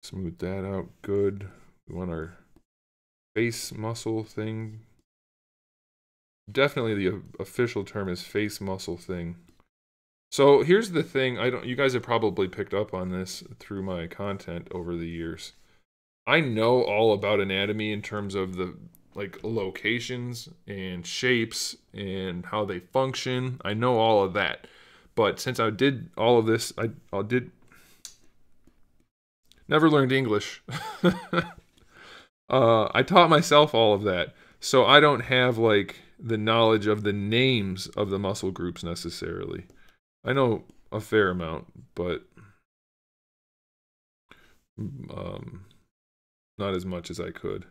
smooth that out good. We want our face muscle thing. Definitely the official term is face muscle thing. So here's the thing, you guys have probably picked up on this through my content over the years. I know all about anatomy in terms of the like locations and shapes and how they function. I know all of that. But since I did all of this, now Never learned English. I taught myself all of that. So I don't have like the knowledge of the names of the muscle groups necessarily. I know a fair amount, but not as much as I could.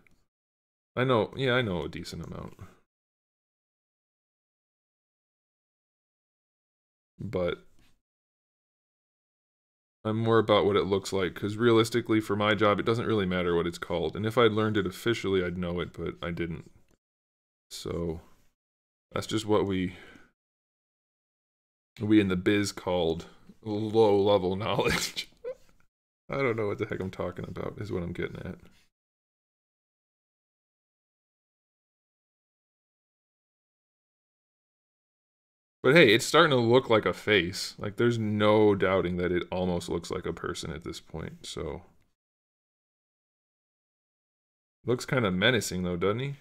I know a decent amount. But I'm more about what it looks like, because realistically, for my job, it doesn't really matter what it's called. And if I'd learned it officially, I'd know it, but I didn't. So that's just what we in the biz called low-level knowledge. I don't know what the heck I'm talking about, is what I'm getting at. But hey, it's starting to look like a face. Like, there's no doubting that it almost looks like a person at this point, so. Looks kind of menacing, though, doesn't he?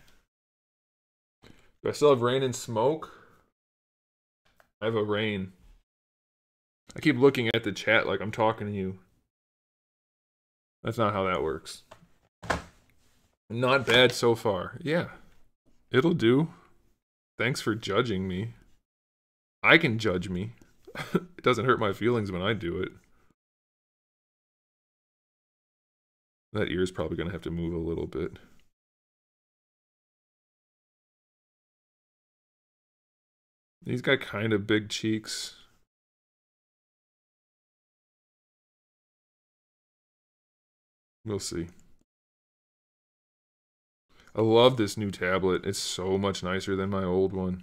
Do I still have rain and smoke? I have a rain. I keep looking at the chat like I'm talking to you. That's not how that works. Not bad so far. Yeah. It'll do. Thanks for judging me. I can judge me. It doesn't hurt my feelings when I do it. That ear's probably going to have to move a little bit. He's got kind of big cheeks. We'll see. I love this new tablet. It's so much nicer than my old one.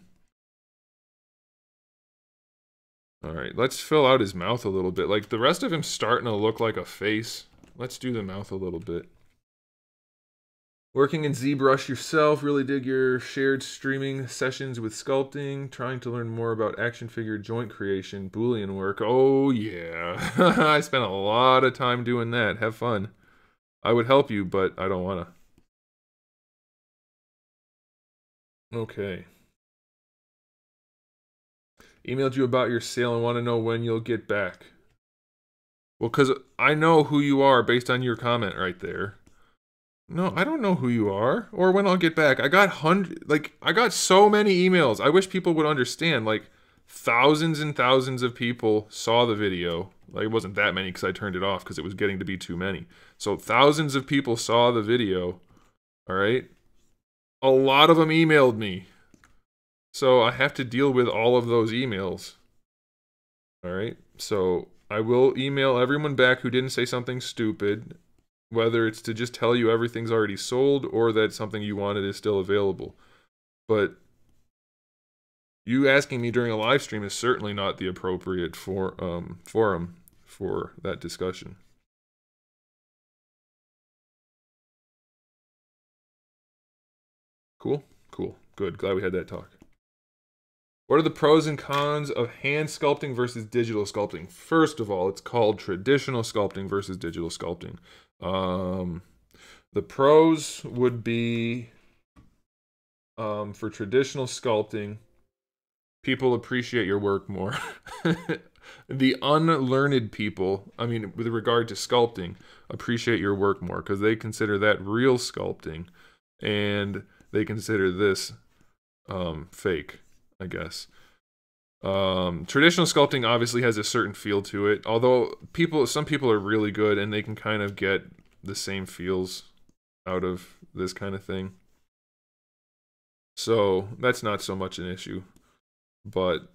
Alright, let's fill out his mouth a little bit. Like, the rest of him's starting to look like a face. Let's do the mouth a little bit. Working in ZBrush yourself, really dig your shared streaming sessions with sculpting, trying to learn more about action figure joint creation, Boolean work. Oh yeah, I spent a lot of time doing that. Have fun. I would help you, but I don't wanna. Okay. Emailed you about your sale and want to know when you'll get back. Well, because I know who you are based on your comment right there. No, I don't know who you are or when I'll get back. I got I got so many emails. I wish people would understand. Like, thousands and thousands of people saw the video. Like, it wasn't that many because I turned it off because it was getting to be too many. So thousands of people saw the video. All right. A lot of them emailed me. So I have to deal with all of those emails. All right. So I will email everyone back who didn't say something stupid, whether it's to just tell you everything's already sold or that something you wanted is still available. But you asking me during a live stream is certainly not the appropriate forum for that discussion. Cool? Cool. Good. Glad we had that talk. What are the pros and cons of hand sculpting versus digital sculpting? First of all, it's called traditional sculpting versus digital sculpting. The pros would be, for traditional sculpting, people appreciate your work more. The unlearned people, I mean, with regard to sculpting, appreciate your work more because they consider that real sculpting, and they consider this fake, I guess. Traditional sculpting obviously has a certain feel to it, although some people are really good and they can kind of get the same feels out of this kind of thing. So that's not so much an issue. But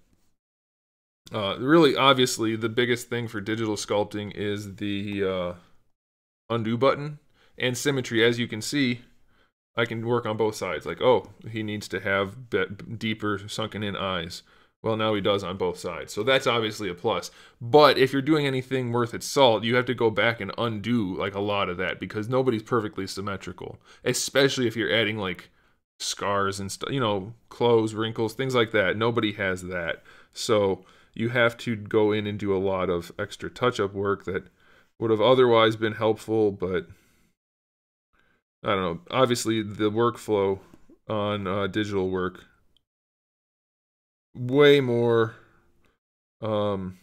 really, obviously, the biggest thing for digital sculpting is the undo button and symmetry. As you can see, I can work on both sides. Like, oh, he needs to have deeper sunken in eyes. Well, now he does on both sides. So that's obviously a plus. But if you're doing anything worth its salt, you have to go back and undo like a lot of that because nobody's perfectly symmetrical. Especially if you're adding like scars and stuff, you know, clothes, wrinkles, things like that. Nobody has that. So you have to go in and do a lot of extra touch-up work that would have otherwise been helpful, but I don't know. Obviously, the workflow on digital work way more. Look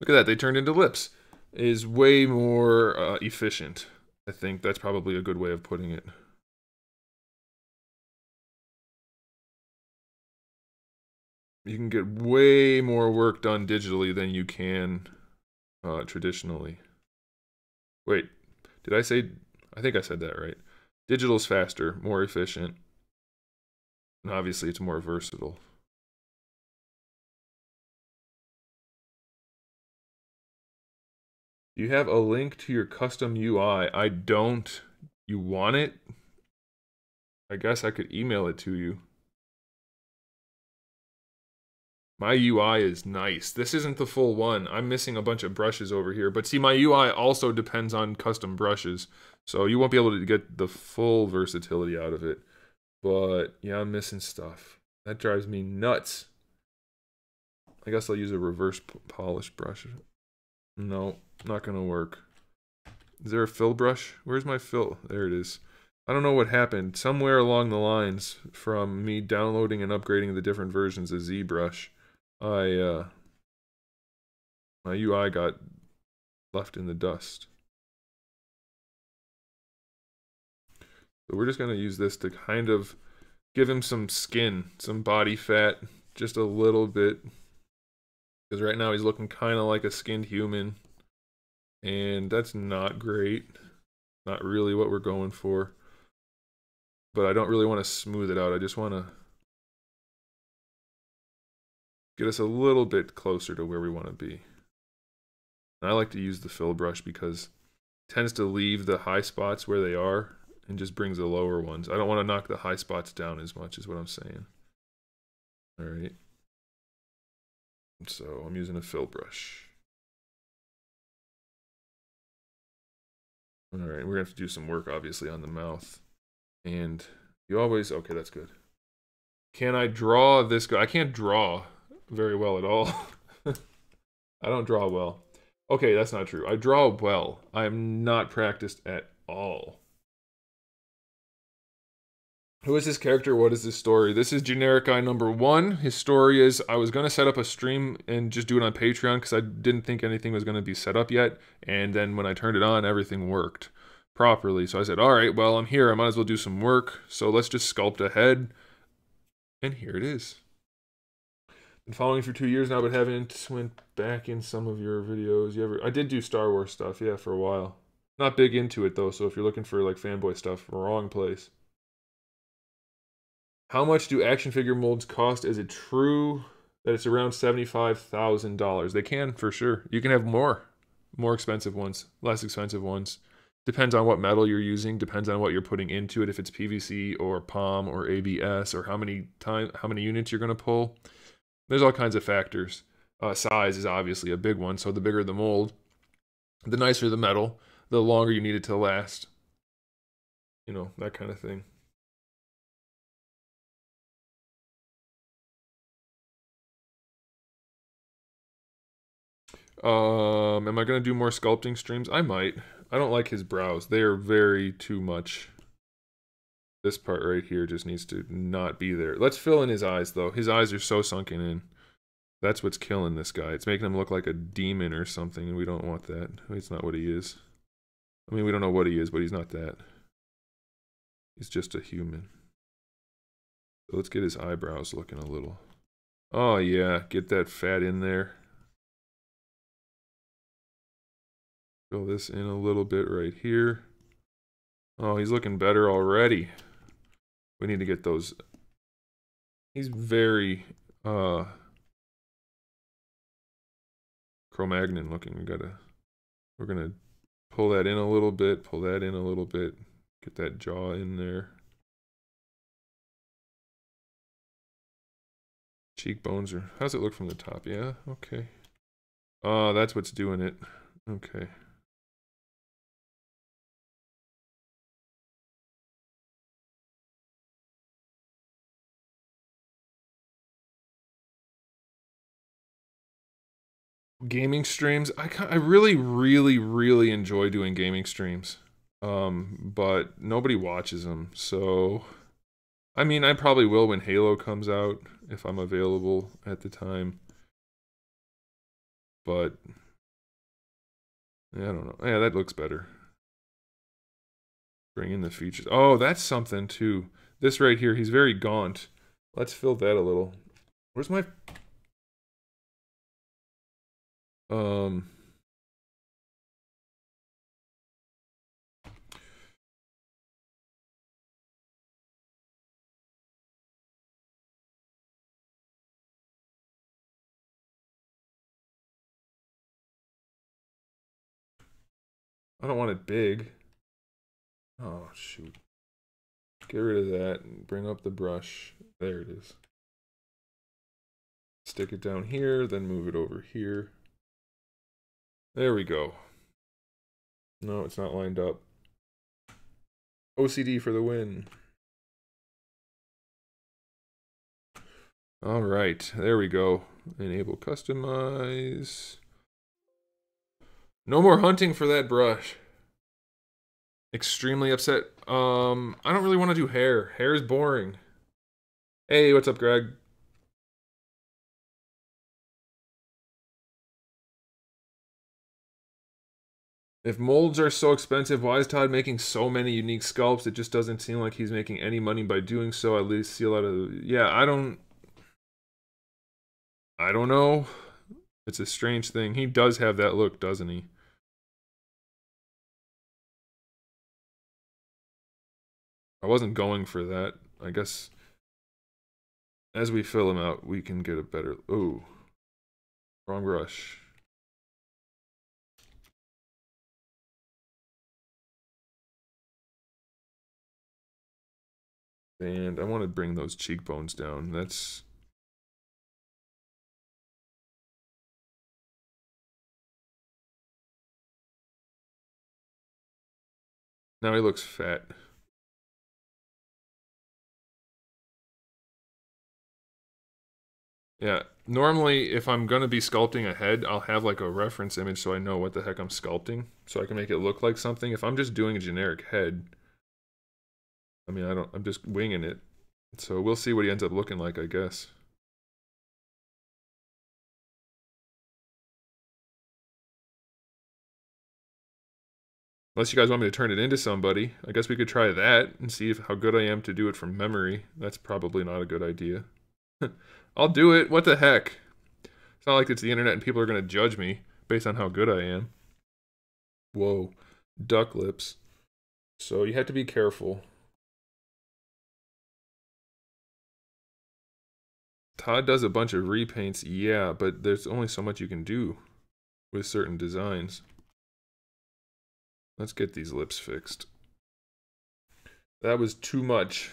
at that. They turned into lips. is way more efficient. I think that's probably a good way of putting it. You can get way more work done digitally than you can traditionally. Wait, did I say? I think I said that right. Digital's faster, more efficient, and obviously it's more versatile. You have a link to your custom UI. I don't. You want it? I guess I could email it to you. My UI is nice. This isn't the full one. I'm missing a bunch of brushes over here. But see, my UI also depends on custom brushes. So you won't be able to get the full versatility out of it. But yeah, I'm missing stuff. That drives me nuts. I guess I'll use a reverse polish brush. No, not gonna work. Is there a fill brush? Where's my fill? There it is. I don't know what happened. Somewhere along the lines from me downloading and upgrading the different versions of ZBrush, my UI got left in the dust. So we're just gonna use this to kind of give him some skin, some body fat, just a little bit. Because right now he's looking kind of like a skinned human. And that's not great. Not really what we're going for. But I don't really want to smooth it out. I just want to get us a little bit closer to where we want to be. And I like to use the fill brush because it tends to leave the high spots where they are and just brings the lower ones. I don't want to knock the high spots down as much, is what I'm saying. All right. So I'm using a fill brush. All right, we're gonna have to do some work, obviously, on the mouth. And you always, okay, that's good. Can I draw this guy? I can't draw very well at all. I don't draw well. Okay, that's not true. I draw well. I am not practiced at all. Who is this character? What is this story? This is generic guy number 1. His story is, I was going to set up a stream and just do it on Patreon because I didn't think anything was going to be set up yet. And then when I turned it on, everything worked properly. So I said, all right, well, I'm here. I might as well do some work. So let's just sculpt a head. And here it is. Been following for 2 years now, but haven't went back in some of your videos. I did do Star Wars stuff, yeah, for a while. Not big into it, though. So if you're looking for, like, fanboy stuff, wrong place. How much do action figure molds cost? Is it true that it's around $75,000? They can, for sure. You can have more expensive ones, less expensive ones. Depends on what metal you're using, depends on what you're putting into it, if it's PVC or POM or ABS or how many units you're going to pull. There's all kinds of factors. Size is obviously a big one, so the bigger the mold, the nicer the metal, the longer you need it to last. You know, that kind of thing. Am I gonna do more sculpting streams? I might. I don't like his brows. They are very too much. This part right here just needs to not be there. Let's fill in his eyes, though. His eyes are so sunken in. That's what's killing this guy. It's making him look like a demon or something, and we don't want that. It's not what he is. I mean, we don't know what he is, but he's not that. He's just a human. So let's get his eyebrows looking a little. Oh, yeah. Get that fat in there. Fill this in a little bit right here. Oh, he's looking better already. We need to get those. He's very Cro-Magnon looking. We're gonna pull that in a little bit, pull that in a little bit, get that jaw in there. Cheekbones are, how's it look from the top? Yeah, okay. That's what's doing it. Okay. Gaming streams, I really, really, really enjoy doing gaming streams. But nobody watches them, so I mean, I probably will when Halo comes out, if I'm available at the time. But Yeah, I don't know. Yeah, that looks better. Bring in the features. Oh, that's something too. This right here, he's very gaunt. Let's fill that a little. Where's my... Um... I don't want it big. Oh, shoot. Get rid of that and bring up the brush. There it is. Stick it down here, then move it over here. There we go. No, it's not lined up. OCD for the win. All right, there we go. Enable customize. No more hunting for that brush. Extremely upset. I don't really want to do hair. Hair is boring. Hey, what's up, Greg? If molds are so expensive, why is Todd making so many unique sculpts? It just doesn't seem like he's making any money by doing so. At least see a lot of... Yeah, I don't know. It's a strange thing. He does have that look, doesn't he? I wasn't going for that. I guess as we fill him out, we can get a better... Ooh. Wrong brush. And I want to bring those cheekbones down. That's... Now he looks fat. Yeah, normally if I'm gonna be sculpting a head, I'll have like a reference image so I know what the heck I'm sculpting, so I can make it look like something. If I'm just doing a generic head, I mean, I'm just winging it. So we'll see what he ends up looking like, I guess. Unless you guys want me to turn it into somebody, I guess we could try that and see how good I am to do it from memory. That's probably not a good idea. I'll do it. What the heck? It's not like it's the internet and people are going to judge me based on how good I am. Whoa. Duck lips. So you have to be careful. Todd does a bunch of repaints, yeah, but there's only so much you can do with certain designs. Let's get these lips fixed. That was too much.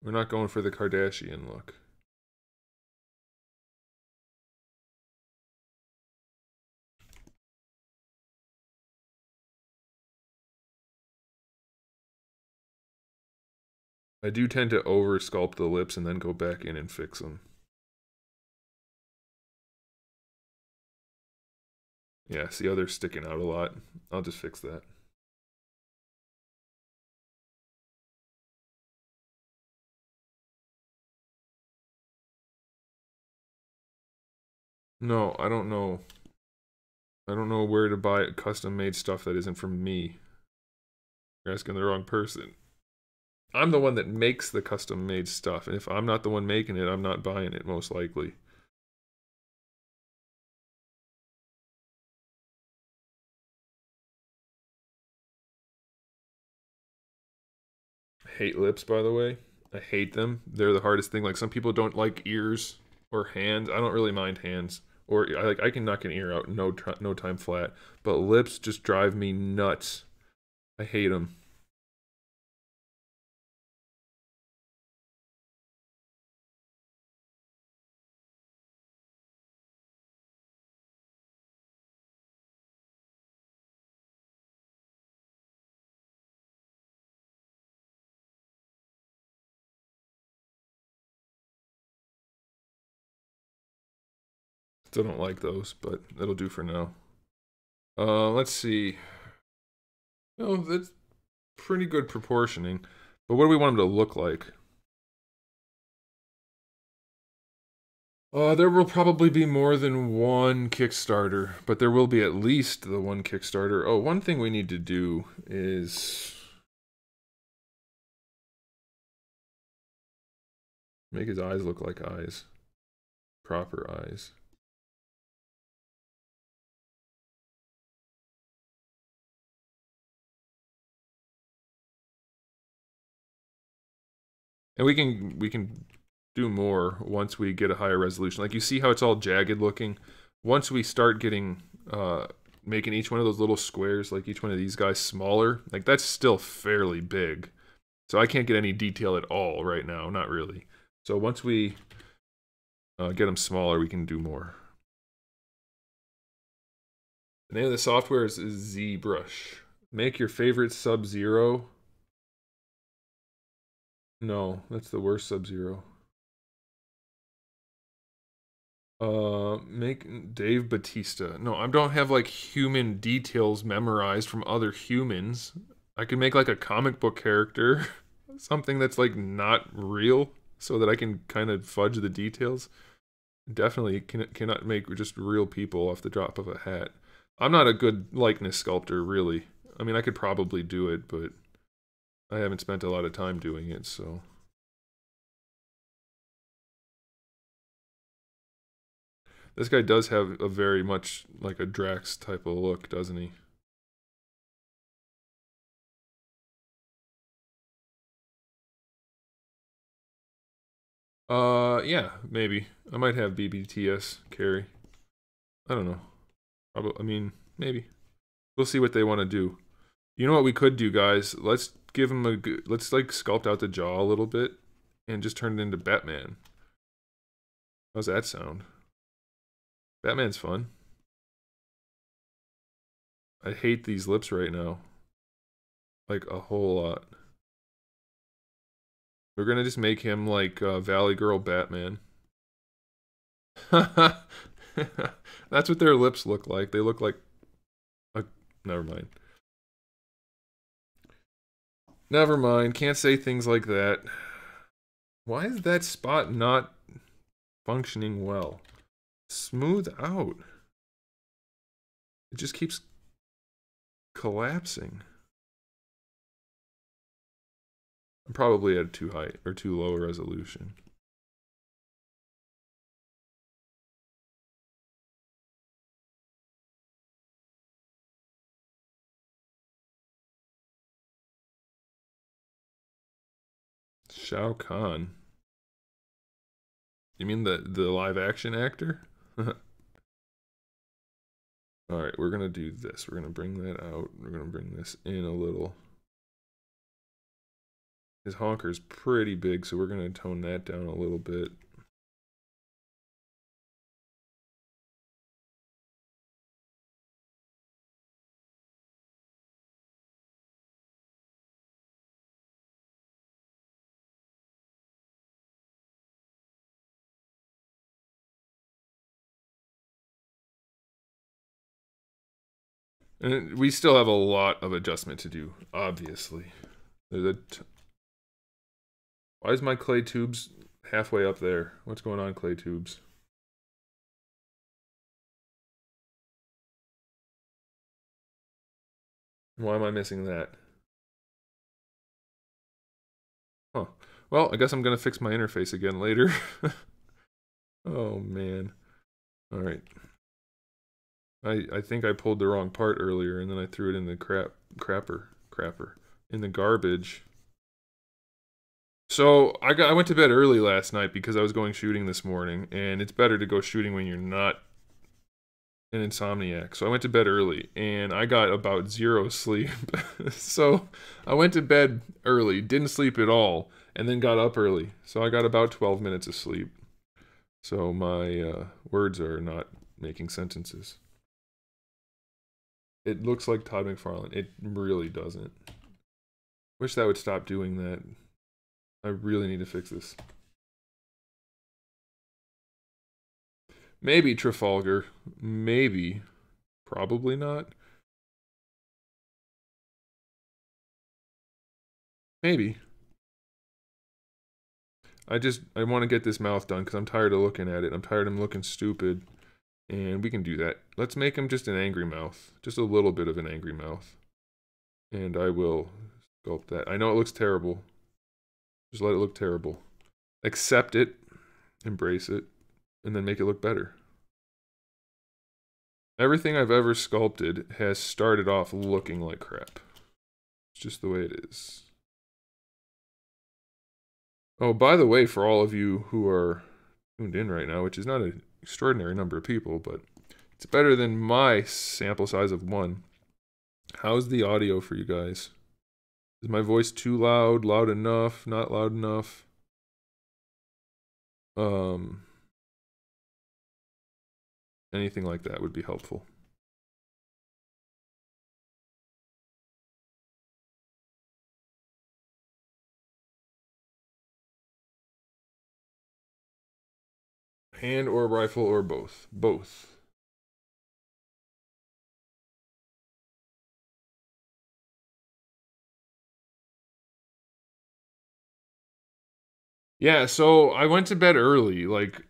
We're not going for the Kardashian look. I do tend to over sculpt the lips and then go back in and fix them. Yeah, see how they're sticking out a lot? I'll just fix that. No, I don't know. I don't know where to buy custom-made stuff that isn't from me. You're asking the wrong person. I'm the one that makes the custom-made stuff, and if I'm not the one making it, I'm not buying it, most likely. Hate lips, by the way. I hate them. They're the hardest thing. Like, some people don't like ears or hands. I don't really mind hands. Or, I can knock an ear out no time flat. But lips just drive me nuts. I hate them. Still don't like those, but that'll do for now. Let's see. Oh, that's pretty good proportioning. But what do we want him to look like? There will probably be more than one Kickstarter, but there will be at least the one Kickstarter. Oh, one thing we need to do is make his eyes look like eyes. Proper eyes. And we can do more once we get a higher resolution. Like you see how it's all jagged looking? Once we start getting making each one of those little squares, like each one of these guys smaller, like that's still fairly big. So I can't get any detail at all right now, not really. So once we get them smaller, we can do more. The name of the software is ZBrush. Make your favorite Sub-Zero. No, that's the worst Sub-Zero. Make Dave Batista. No, I don't have like human details memorized from other humans. I can make like a comic book character, something that's like not real, so that I can kind of fudge the details. Definitely cannot make just real people off the drop of a hat. I'm not a good likeness sculptor, really. I mean, I could probably do it, but I haven't spent a lot of time doing it, so. This guy does have a very much like a Drax type of look, doesn't he? Yeah, maybe. I might have BBTS carry. I don't know. Probably, I mean, maybe. We'll see what they want to do. You know what we could do, guys? Let's give him a good, let's like sculpt out the jaw a little bit and just turn it into Batman. How's that sound? Batman's fun. I hate these lips right now. Like a whole lot. We're gonna just make him like Valley Girl Batman. That's what their lips look like. They look like... never mind. Never mind. Can't say things like that. Why is that spot not functioning well? Smooth out. It just keeps collapsing. I'm probably at too high or too low a resolution. Shao Kahn. You mean the live action actor? Alright, we're gonna do this. We're gonna bring that out. We're gonna bring this in a little. His honker's pretty big, so we're gonna tone that down a little bit. And we still have a lot of adjustment to do, obviously. Why is my clay tubes halfway up there? What's going on, clay tubes? Why am I missing that? Huh. Well, I guess I'm gonna fix my interface again later. Oh man. Alright. I think I pulled the wrong part earlier and then I threw it in the crapper. In the garbage. So I went to bed early last night because I was going shooting this morning, and it's better to go shooting when you're not an insomniac. So I went to bed early and I got about zero sleep. So I went to bed early, didn't sleep at all, and then got up early. So I got about 12 minutes of sleep. So my words are not making sentences. It looks like Todd McFarlane. It really doesn't. Wish that would stop doing that. I really need to fix this. Maybe Trafalgar. Maybe. Probably not. Maybe. I want to get this mouth done because I'm tired of looking at it. I'm tired of him looking stupid. And we can do that. Let's make him just an angry mouth. Just a little bit of an angry mouth. And I will sculpt that. I know it looks terrible. Just let it look terrible. Accept it. Embrace it. And then make it look better. Everything I've ever sculpted has started off looking like crap. It's just the way it is. Oh, by the way, for all of you who are tuned in right now, which is not an extraordinary number of people, but it's better than my sample size of 1. How's the audio for you guys? Is my voice too loud, loud enough, not loud enough? Anything like that would be helpful. Hand or rifle or both? Both. Yeah, so I went to bed early, like,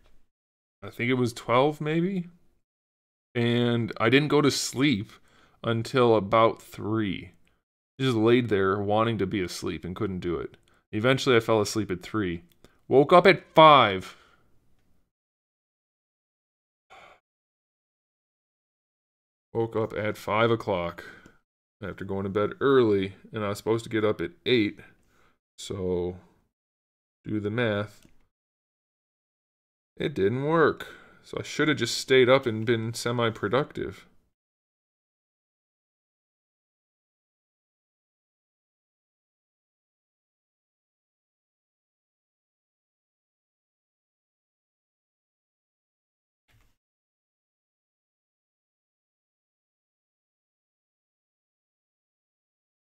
I think it was 12 maybe? And I didn't go to sleep until about 3. Just laid there wanting to be asleep and couldn't do it. Eventually I fell asleep at 3. Woke up at 5. Woke up at 5 o'clock after going to bed early, and I was supposed to get up at 8. So, do the math. It didn't work. So I should have just stayed up and been semi-productive.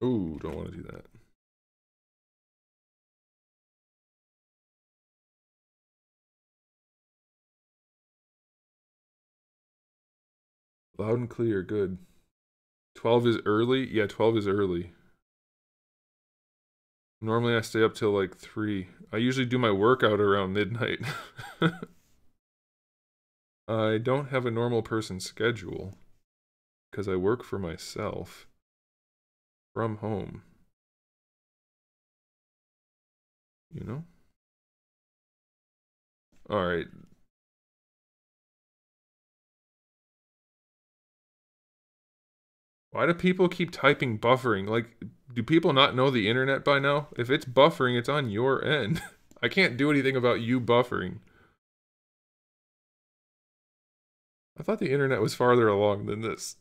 Ooh, don't want to do that. Loud and clear, good. 12 is early? Yeah, 12 is early. Normally I stay up till like 3. I usually do my workout around midnight. I don't have a normal person schedule because I work for myself from home. You know? Alright. Why do people keep typing buffering? Like, do people not know the internet by now? If it's buffering, it's on your end. I can't do anything about you buffering. I thought the internet was farther along than this.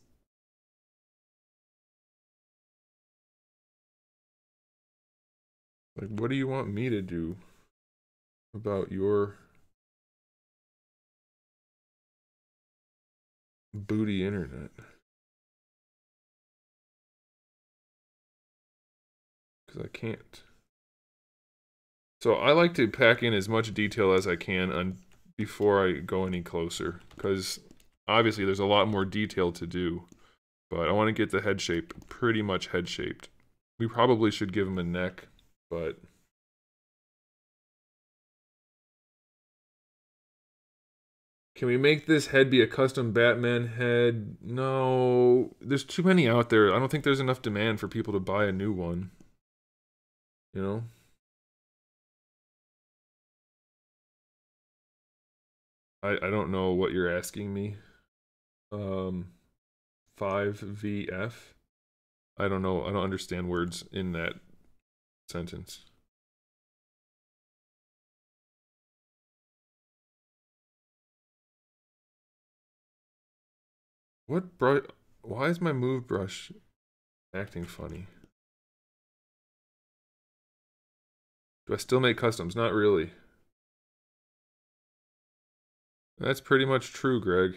Like, what do you want me to do about your booty internet? Because I can't. So I like to pack in as much detail as I can before I go any closer, because obviously there's a lot more detail to do, but I want to get the head shape pretty much head-shaped. We probably should give him a neck, but... Can we make this head be a custom Batman head? No, there's too many out there. I don't think there's enough demand for people to buy a new one. You know? I don't know what you're asking me. 5VF? I don't know. I don't understand words in that sentence. What brush? Why is my move brush acting funny? Do I still make customs? Not really. That's pretty much true, Greg.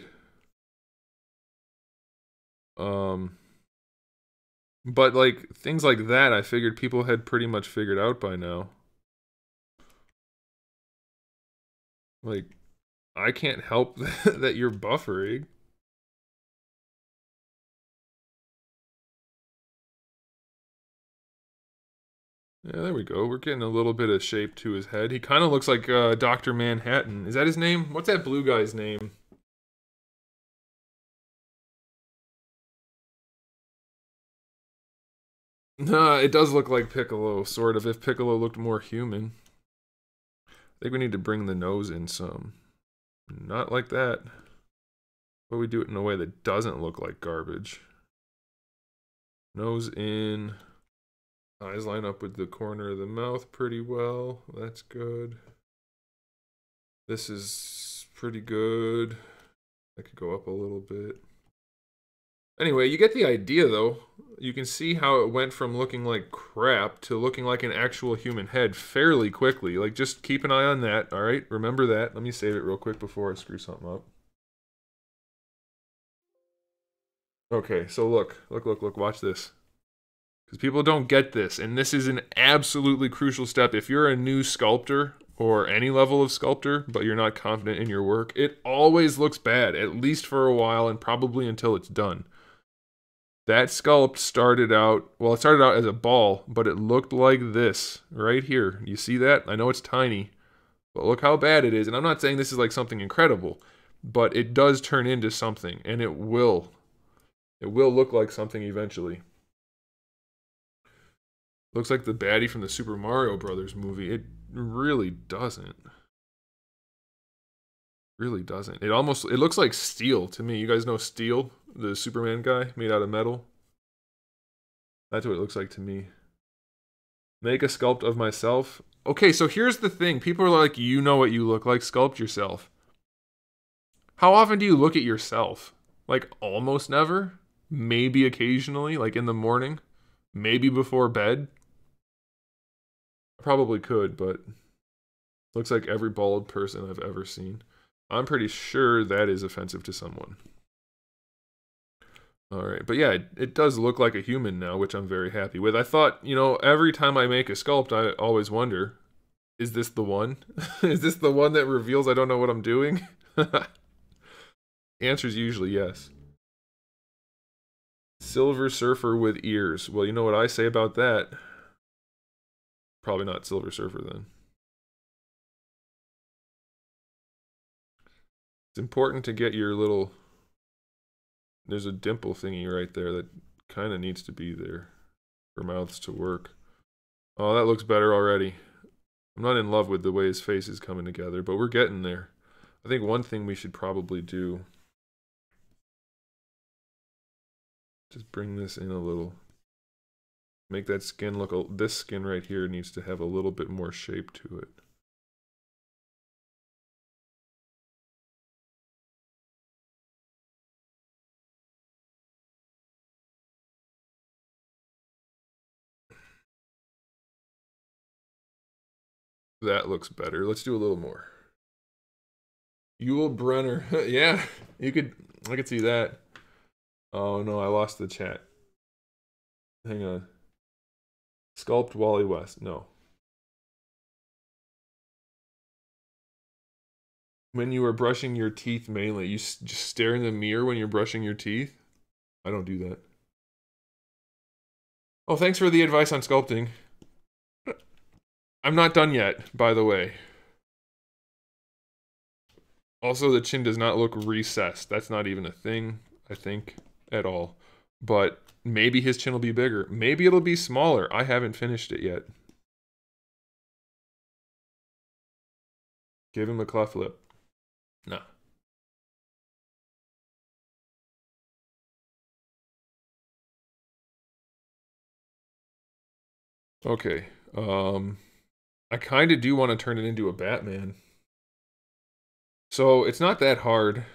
But like things like that, I figured people had pretty much figured out by now. Like, I can't help that you're buffering. Yeah, there we go. We're getting a little bit of shape to his head. He kind of looks like Dr. Manhattan. Is that his name? What's that blue guy's name? Nah, it does look like Piccolo, sort of, if Piccolo looked more human. I think we need to bring the nose in some. Not like that. But we do it in a way that doesn't look like garbage. Nose in. Eyes line up with the corner of the mouth pretty well. That's good. This is pretty good. I could go up a little bit. Anyway, you get the idea, though. You can see how it went from looking like crap to looking like an actual human head fairly quickly. Like, just keep an eye on that, all right? Remember that. Let me save it real quick before I screw something up. Okay, so look. Watch this. Because people don't get this, and this is an absolutely crucial step. If you're a new sculptor or any level of sculptor, but you're not confident in your work, it always looks bad, at least for a while and probably until it's done. That sculpt started out, well, it started out as a ball, but it looked like this right here. You see that? I know it's tiny, but look how bad it is. And I'm not saying this is like something incredible, but it does turn into something, and it will. It will look like something eventually. Looks like the baddie from the Super Mario Brothers movie. It really doesn't. Really doesn't. It looks like steel to me. You guys know Steel, the Superman guy made out of metal? That's what it looks like to me. Make a sculpt of myself. Okay, so here's the thing. People are like, you know what you look like, sculpt yourself. How often do you look at yourself? Like almost never? Maybe occasionally, like in the morning? Maybe before bed? I probably could, but looks like every bald person I've ever seen. I'm pretty sure that is offensive to someone. Alright, but yeah, it does look like a human now, which I'm very happy with. I thought, you know, every time I make a sculpt, I always wonder, is this the one? Is this the one that reveals I don't know what I'm doing? The answer is usually yes. Silver Surfer with ears. Well, you know what I say about that? Probably not Silver Surfer then. It's important to get your little... There's a dimple thingy right there that kind of needs to be there for mouths to work. Oh, that looks better already. I'm not in love with the way his face is coming together, but we're getting there. I think one thing we should probably do... Just bring this in a little. Make that skin look... This skin right here needs to have a little bit more shape to it. That looks better. Let's do a little more. Yul Brenner. Yeah, I could see that. Oh no, I lost the chat. Hang on. Sculpt Wally West. No. When you are brushing your teeth mainly, you just stare in the mirror when you're brushing your teeth? I don't do that. Oh, thanks for the advice on sculpting. I'm not done yet, by the way. Also, the chin does not look recessed. That's not even a thing, I think, at all. But maybe his chin will be bigger. Maybe it'll be smaller. I haven't finished it yet. Give him a cleft lip. No. Okay. I kind of do want to turn it into a Batman. So it's not that hard.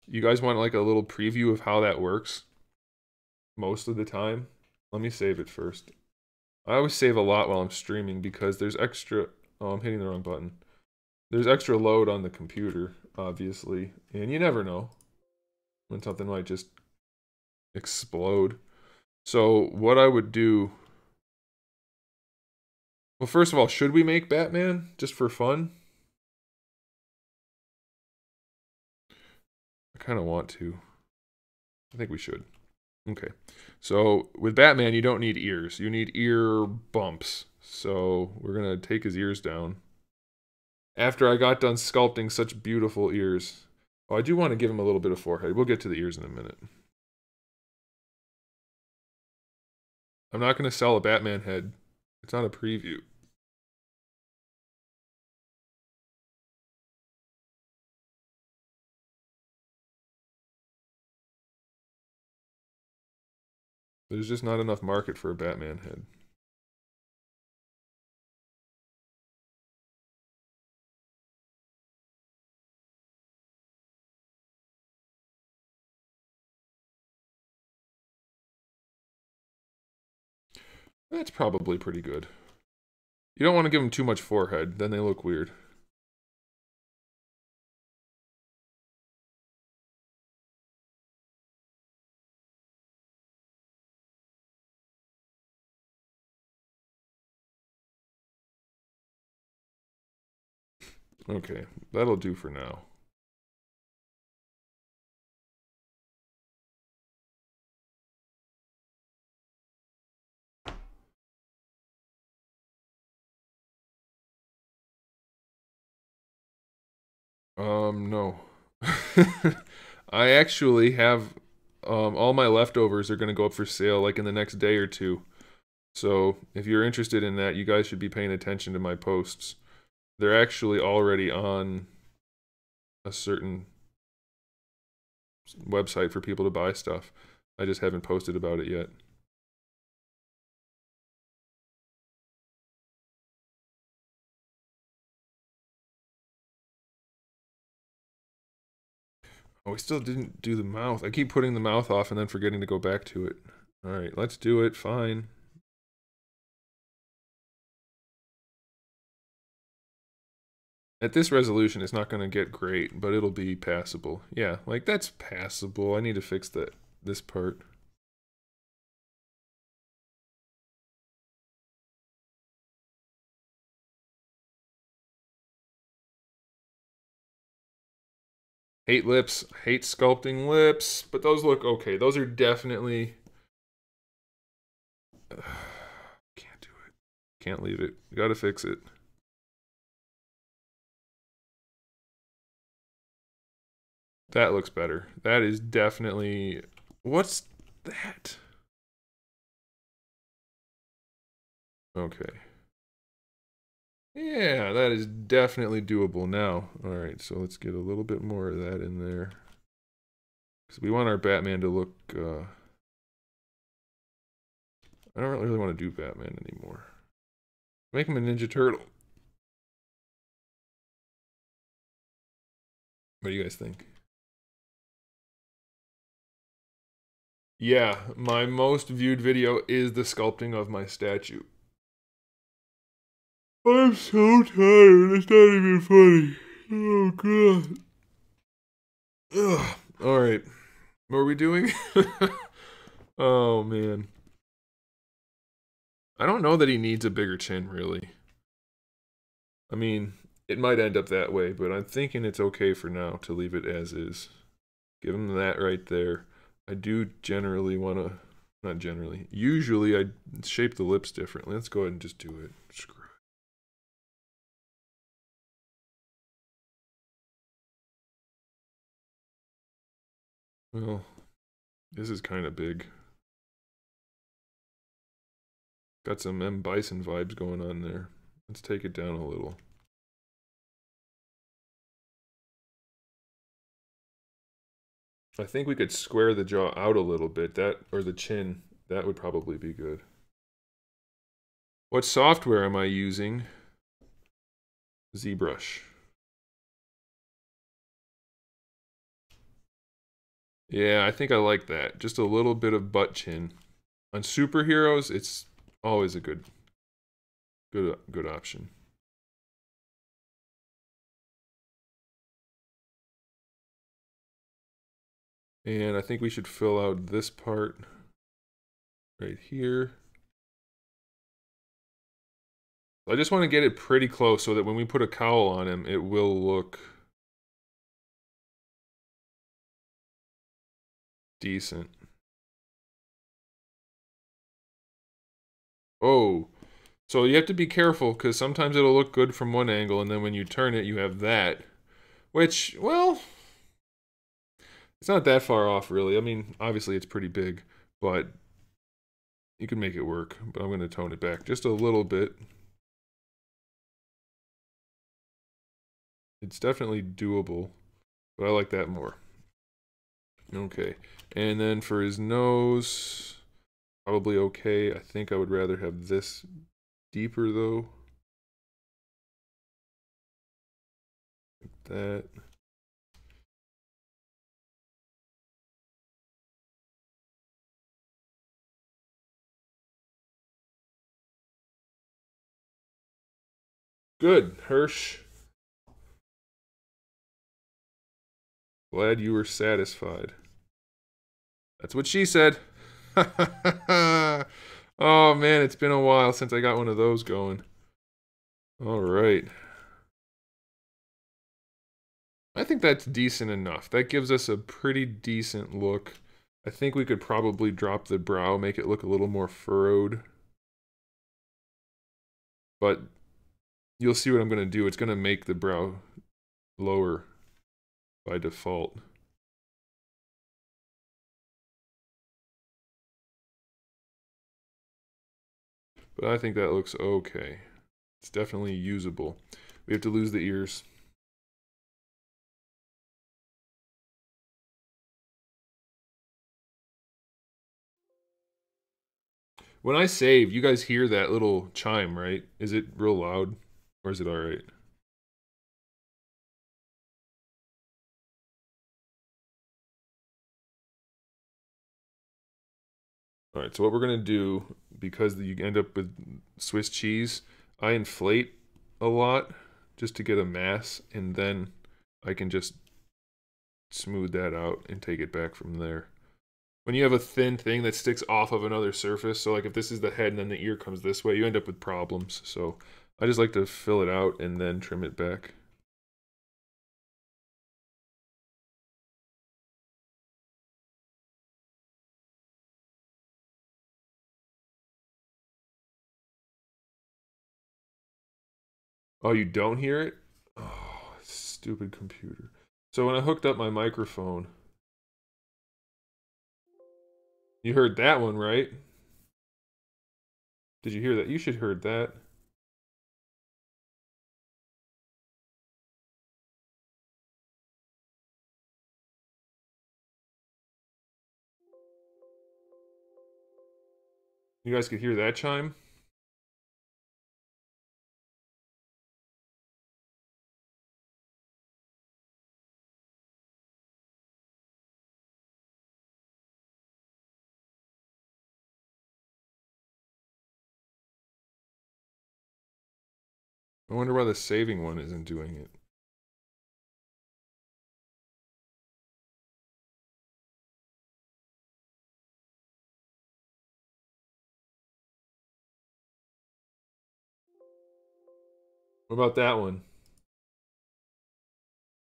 You guys want like a little preview of how that works? Most of the time. Let me save it first. I always save a lot while I'm streaming because there's extra... Oh, I'm hitting the wrong button. There's extra load on the computer, obviously. And you never know when something might just explode. So what I would do... Well, first of all, should we make Batman just for fun? I kind of want to. I think we should. Okay. So with Batman, you don't need ears. You need ear bumps. So we're going to take his ears down. After I got done sculpting such beautiful ears. Oh, I do want to give him a little bit of forehead. We'll get to the ears in a minute. I'm not going to sell a Batman head. It's not a preview. There's just not enough market for a Batman head. That's probably pretty good. You don't want to give them too much forehead, then they look weird. Okay, that'll do for now. No. I actually have all my leftovers are going to go up for sale like in the next day or two. So if you're interested in that, you guys should be paying attention to my posts. They're actually already on a certain website for people to buy stuff. I just haven't posted about it yet. Oh, we still didn't do the mouth. I keep putting the mouth off and then forgetting to go back to it. All right, let's do it. Fine. At this resolution, it's not going to get great, but it'll be passable. Yeah, like that's passable. I need to fix this part. Hate lips. Hate sculpting lips, but those look okay. Those are definitely... Can't do it. Can't leave it. Gotta fix it. That looks better. That is definitely... What's that? Okay. Yeah, that is definitely doable now. All right, so let's get a little bit more of that in there. Because we want our Batman to look... I don't really want to do Batman anymore. Make him a Ninja Turtle. What do you guys think? Yeah, my most viewed video is the sculpting of my statue. I'm so tired. It's not even funny. Oh, God. Ugh. All right. What are we doing? Oh, man. I don't know that he needs a bigger chin, really. I mean, it might end up that way, but I'm thinking it's okay for now to leave it as is. Give him that right there. I do generally want to... Not generally. Usually, I shape the lips differently. Let's go ahead and just do it. Screw it. Well, this is kind of big. Got some M. Bison vibes going on there. Let's take it down a little. I think we could square the jaw out a little bit. That, or the chin. That would probably be good. What software am I using? ZBrush. Yeah, I think I like that. Just a little bit of butt chin. On superheroes, it's always a good option. And I think we should fill out this part right here. I just want to get it pretty close so that when we put a cowl on him, it will look decent. Oh, so you have to be careful because sometimes it'll look good from one angle, and then when you turn it, you have that. Which, well, it's not that far off, really. I mean, obviously it's pretty big, but you can make it work. But I'm going to tone it back just a little bit. It's definitely doable, but I like that more. Okay, and then for his nose, probably okay. I think I would rather have this deeper, though. Like that. Good, Hirsch. Glad you were satisfied. That's what she said. Oh man, it's been a while since I got one of those going. All right. I think that's decent enough. That gives us a pretty decent look. I think we could probably drop the brow, make it look a little more furrowed. But you'll see what I'm going to do. It's going to make the brow lower by default. But I think that looks okay. It's definitely usable. We have to lose the ears. When I save, you guys hear that little chime, right? Is it real loud? Or is it alright? Alright, so what we're going to do, because you end up with Swiss cheese, I inflate a lot just to get a mass, and then I can just smooth that out and take it back from there. When you have a thin thing that sticks off of another surface, so like if this is the head and then the ear comes this way, you end up with problems. So I just like to fill it out and then trim it back. Oh, you don't hear it? Oh, stupid computer. So when I hooked up my microphone, you heard that one, right? Did you hear that? You should heard that. You guys could hear that chime? I wonder why the saving one isn't doing it. What about that one?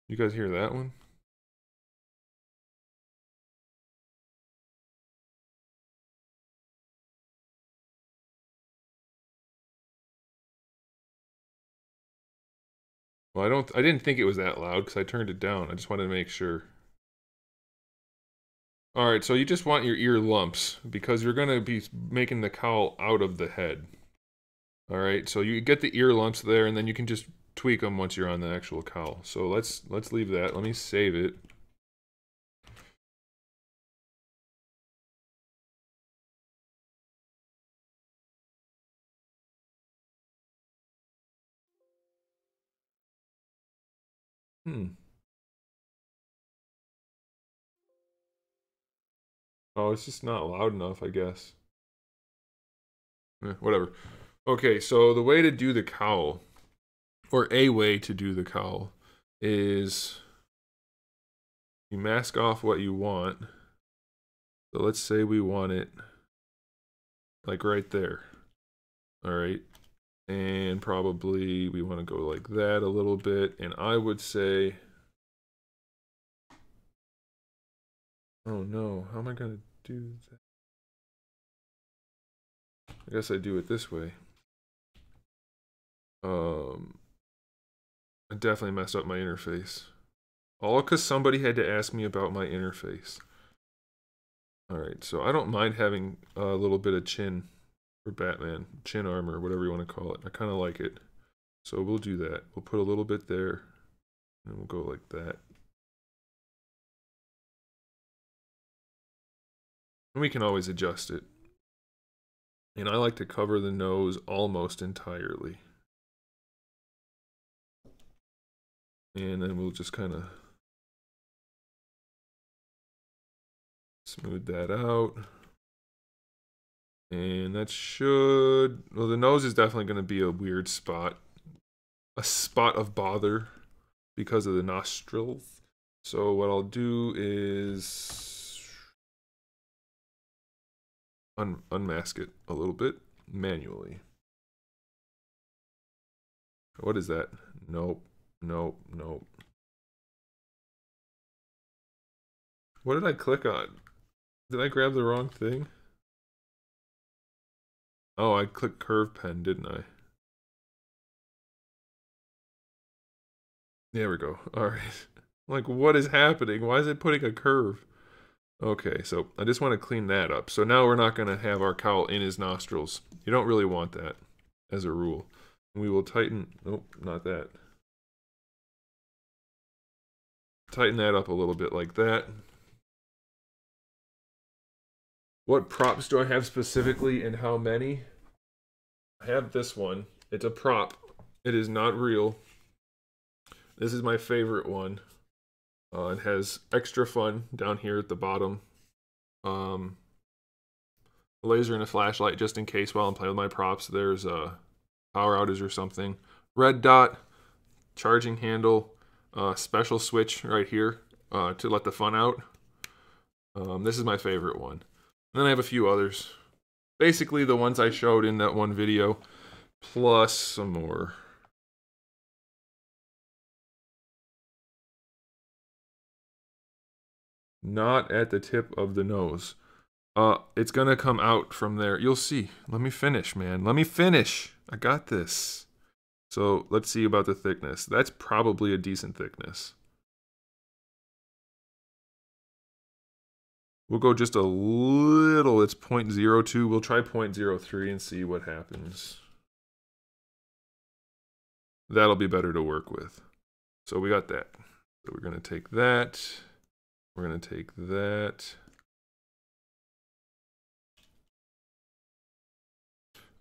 You guys hear that one? Well, I didn't think it was that loud because I turned it down. I just wanted to make sure. All right, so you just want your ear lumps because you're going to be making the cowl out of the head. All right, so you get the ear lumps there, and then you can just tweak them once you're on the actual cowl. So let's leave that. Let me save it. Oh, it's just not loud enough, I guess. Whatever. Okay, so the way to do the cowl, or a way to do the cowl, is you mask off what you want. So let's say we want it like right there. All right. And probably we want to go like that a little bit. And I would say, oh no, how am I going to do that? I guess I do it this way. I definitely messed up my interface. All because somebody had to ask me about my interface. Alright, so I don't mind having a little bit of chin for Batman. Chin armor, whatever you want to call it. I kind of like it. So we'll do that. We'll put a little bit there. And we'll go like that. And we can always adjust it. And I like to cover the nose almost entirely. And then we'll just kind of smooth that out. And that should... Well, the nose is definitely going to be a weird spot. A spot of bother because of the nostrils. So what I'll do is... unmask it a little bit manually. What is that? Nope. Nope. Nope. What did I click on? Did I grab the wrong thing? Oh, I clicked curve pen, didn't I? There we go. All right. Like, what is happening? Why is it putting a curve? Okay, so I just want to clean that up. So now we're not going to have our cowl in his nostrils. You don't really want that as a rule. We will tighten... Nope, not that. Tighten that up a little bit like that. What props do I have specifically and how many? I have this one. It's a prop. It is not real. This is my favorite one. It has extra fun down here at the bottom. A laser and a flashlight just in case while I'm playing with my props there's a power outage or something. Red dot, charging handle, special switch right here to let the fun out. This is my favorite one. And then I have a few others. Basically the ones I showed in that one video, plus some more. Not at the tip of the nose. It's gonna come out from there. You'll see. Let me finish, man. Let me finish. I got this. So let's see about the thickness. That's probably a decent thickness. We'll go just a little. It's 0.02. We'll try 0.03 and see what happens. That'll be better to work with. So we got that. So we're gonna take that. We're going to take that.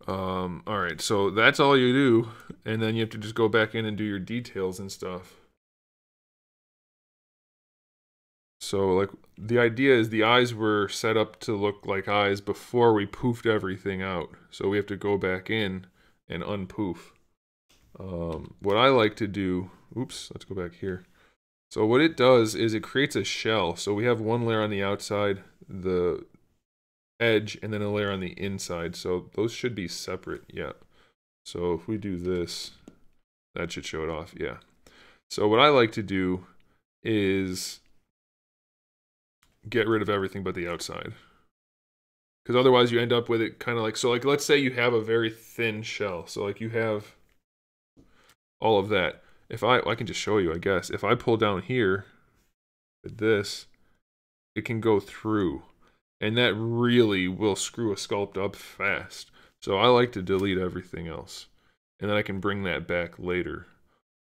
All right, so that's all you do. And then you have to just go back in and do your details and stuff. So, like, the idea is the eyes were set up to look like eyes before we poofed everything out. So we have to go back in and unpoof. What I like to do... Oops, let's go back here. So what it does is it creates a shell. So we have one layer on the outside, the edge, and then a layer on the inside. So those should be separate, yeah. So if we do this, that should show it off, yeah. So what I like to do is get rid of everything but the outside. Because otherwise you end up with it kind of like, so like let's say you have a very thin shell. So like you have all of that. If I can just show you, I guess. If I pull down here with this, it can go through. And that really will screw a sculpt up fast. So I like to delete everything else. And then I can bring that back later.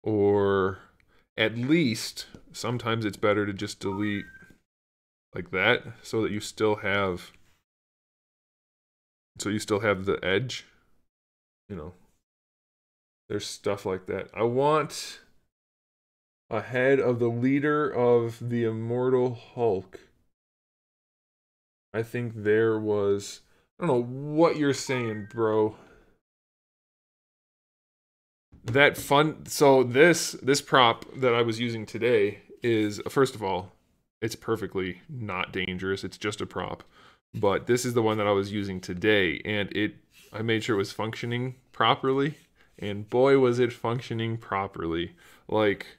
Or at least, sometimes it's better to just delete like that so that you still have... So you still have the edge, you know. There's stuff like that. I want a head of the leader of the Immortal Hulk. I think there was... I don't know what you're saying, bro. That fun... So this prop that I was using today is, first of all, it's perfectly not dangerous. It's just a prop. But this is the one that I was using today. And I made sure it was functioning properly. And boy, was it functioning properly. Like,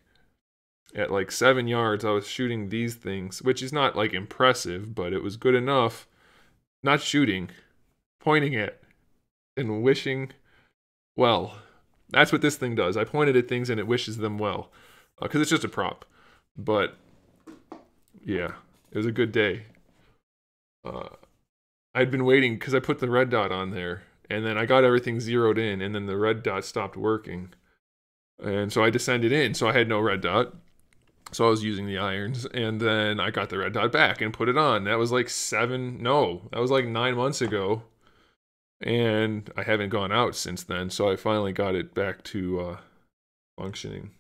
at like 7 yards, I was shooting these things, which is not like impressive, but it was good enough. Not shooting, pointing at. and wishing well. That's what this thing does. I pointed at things and it wishes them well. Because it's just a prop. But, yeah, it was a good day. I'd been waiting because I put the red dot on there. And then I got everything zeroed in. And then the red dot stopped working. And so I descended in. So I had no red dot. So I was using the irons. And then I got the red dot back and put it on. That was like 9 months ago. And I haven't gone out since then. So I finally got it back to functioning.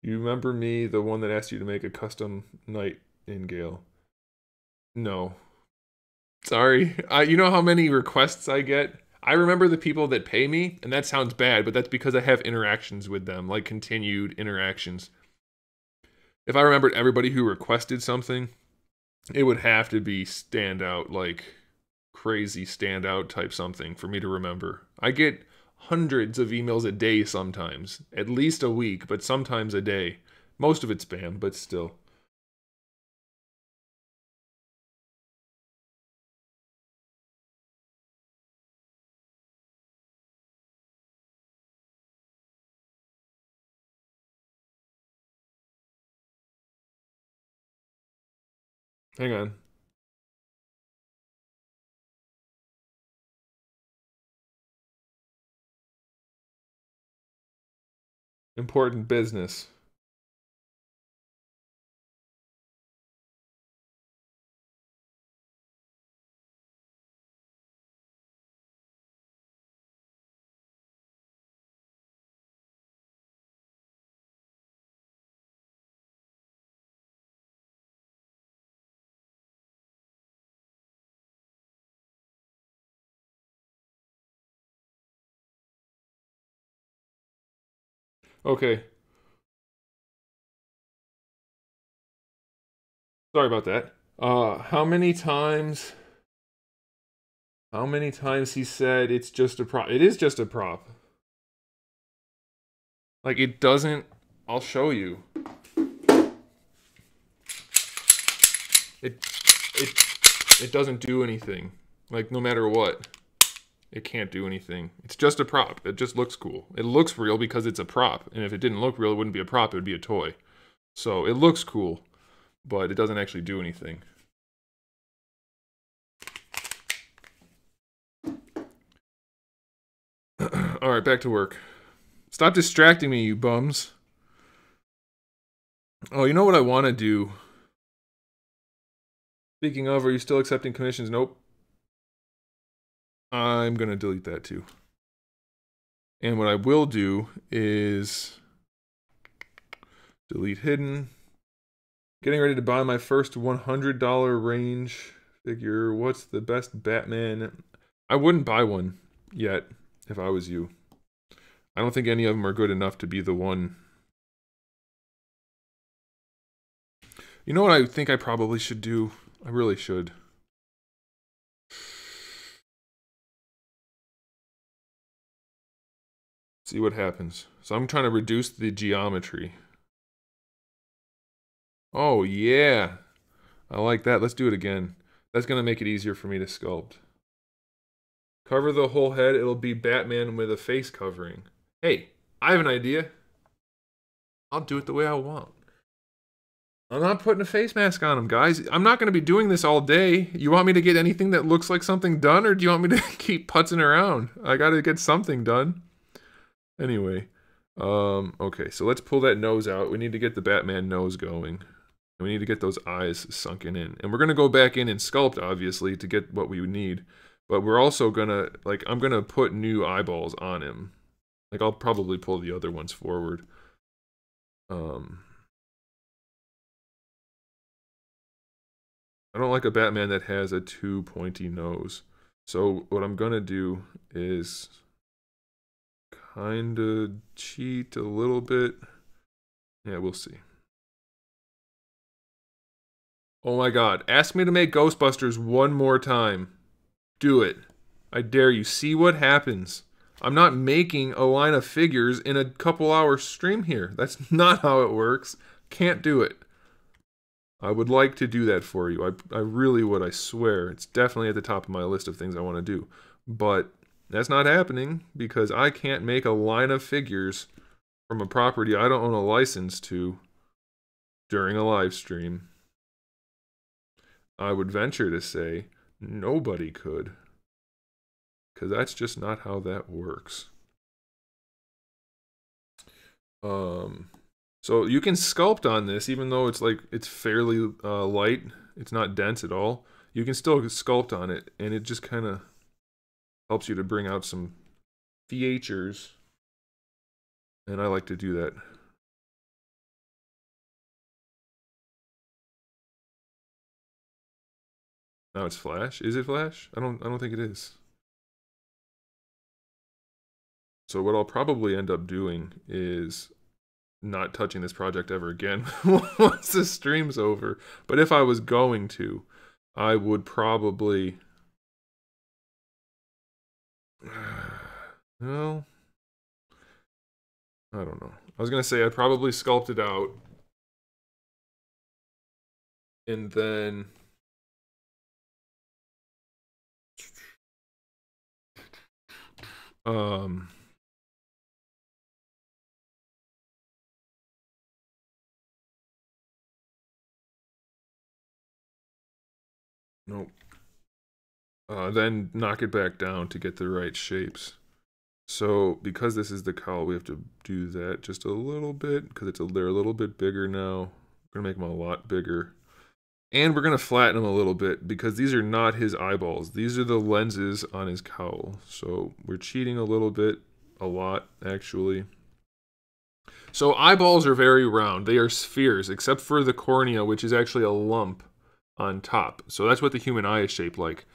You remember me, the one that asked you to make a custom night in Gale? No. Sorry. You know how many requests I get? I remember the people that pay me, and that sounds bad, but that's because I have interactions with them, like continued interactions. If I remembered everybody who requested something, it would have to be standout, like crazy standout type something for me to remember. I get hundreds of emails a day sometimes, at least a week, but sometimes a day. Most of it's spam, but still. Hang on. Important business. Okay. Sorry about that. How many times he said it's just a prop? It is just a prop. Like, it doesn't... I'll show you. It doesn't do anything. Like, no matter what. It can't do anything. It's just a prop. It just looks cool. It looks real because it's a prop. And if it didn't look real, it wouldn't be a prop. It would be a toy. So, it looks cool. But it doesn't actually do anything. Alright, back to work. Stop distracting me, you bums. Oh, you know what I want to do? Speaking of, are you still accepting commissions? Nope. I'm going to delete that too. And what I will do is delete hidden. Getting ready to buy my first $100 range figure. What's the best Batman? I wouldn't buy one yet if I was you. I don't think any of them are good enough to be the one. You know what I think I probably should do? I really should. See what happens. So I'm trying to reduce the geometry. Oh, yeah. I like that. Let's do it again. That's going to make it easier for me to sculpt. Cover the whole head. It'll be Batman with a face covering. Hey, I have an idea. I'll do it the way I want. I'm not putting a face mask on him, guys. I'm not going to be doing this all day. You want me to get anything that looks like something done, or do you want me to keep putzing around? I got to get something done. Anyway. Okay, so let's pull that nose out. We need to get the Batman nose going. And we need to get those eyes sunken in. And we're going to go back in and sculpt, obviously, to get what we need. But we're also going to, like, I'm going to put new eyeballs on him. Like, I'll probably pull the other ones forward. I don't like a Batman that has a too pointy nose. So what I'm going to do is kind of cheat a little bit. Yeah, we'll see. Oh my god. Ask me to make Ghostbusters one more time. Do it. I dare you. See what happens. I'm not making a line of figures in a couple hour stream here. That's not how it works. Can't do it. I would like to do that for you. I really would, I swear. It's definitely at the top of my list of things I want to do. But that's not happening because I can't make a line of figures from a property I don't own a license to during a live stream. I would venture to say nobody could. Because that's just not how that works. So you can sculpt on this, even though it's fairly light. It's not dense at all. You can still sculpt on it, and it just kind of helps you to bring out some features. And I like to do that. Now it's Flash. Is it Flash? I don't think it is. So what I'll probably end up doing is not touching this project ever again once the stream's over. But if I was going to, I would probably... Well, I don't know. I was going to say I'd probably sculpt it out. And then... Nope. Then knock it back down to get the right shapes. So because this is the cowl, we have to do that just a little bit because they're a little bit bigger now. We're gonna make them a lot bigger. And we're gonna flatten them a little bit because these are not his eyeballs. These are the lenses on his cowl. So we're cheating a little bit, a lot actually. So eyeballs are very round. They are spheres, except for the cornea, which is actually a lump on top. So that's what the human eye is shaped like.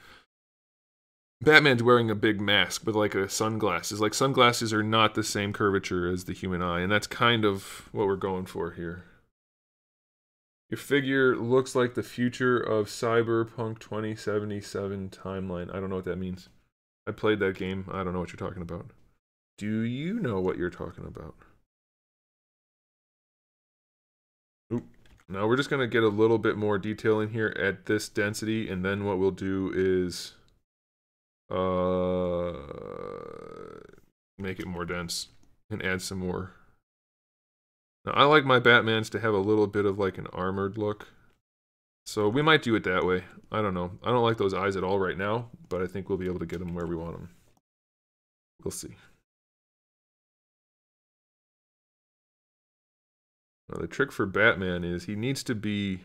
Batman's wearing a big mask with like a sunglasses. Like sunglasses are not the same curvature as the human eye, and that's kind of what we're going for here. Your figure looks like the future of Cyberpunk 2077 timeline. I don't know what that means. I played that game. I don't know what you're talking about. Do you know what you're talking about? Oop. Now we're just going to get a little bit more detail in here at this density, and then what we'll do is make it more dense and add some more. Now I like my Batmans to have a little bit of like an armored look, so we might do it that way. I don't know. I don't like those eyes at all right now, but I think we'll be able to get them where we want them. We'll see. Now, the trick for Batman is he needs to be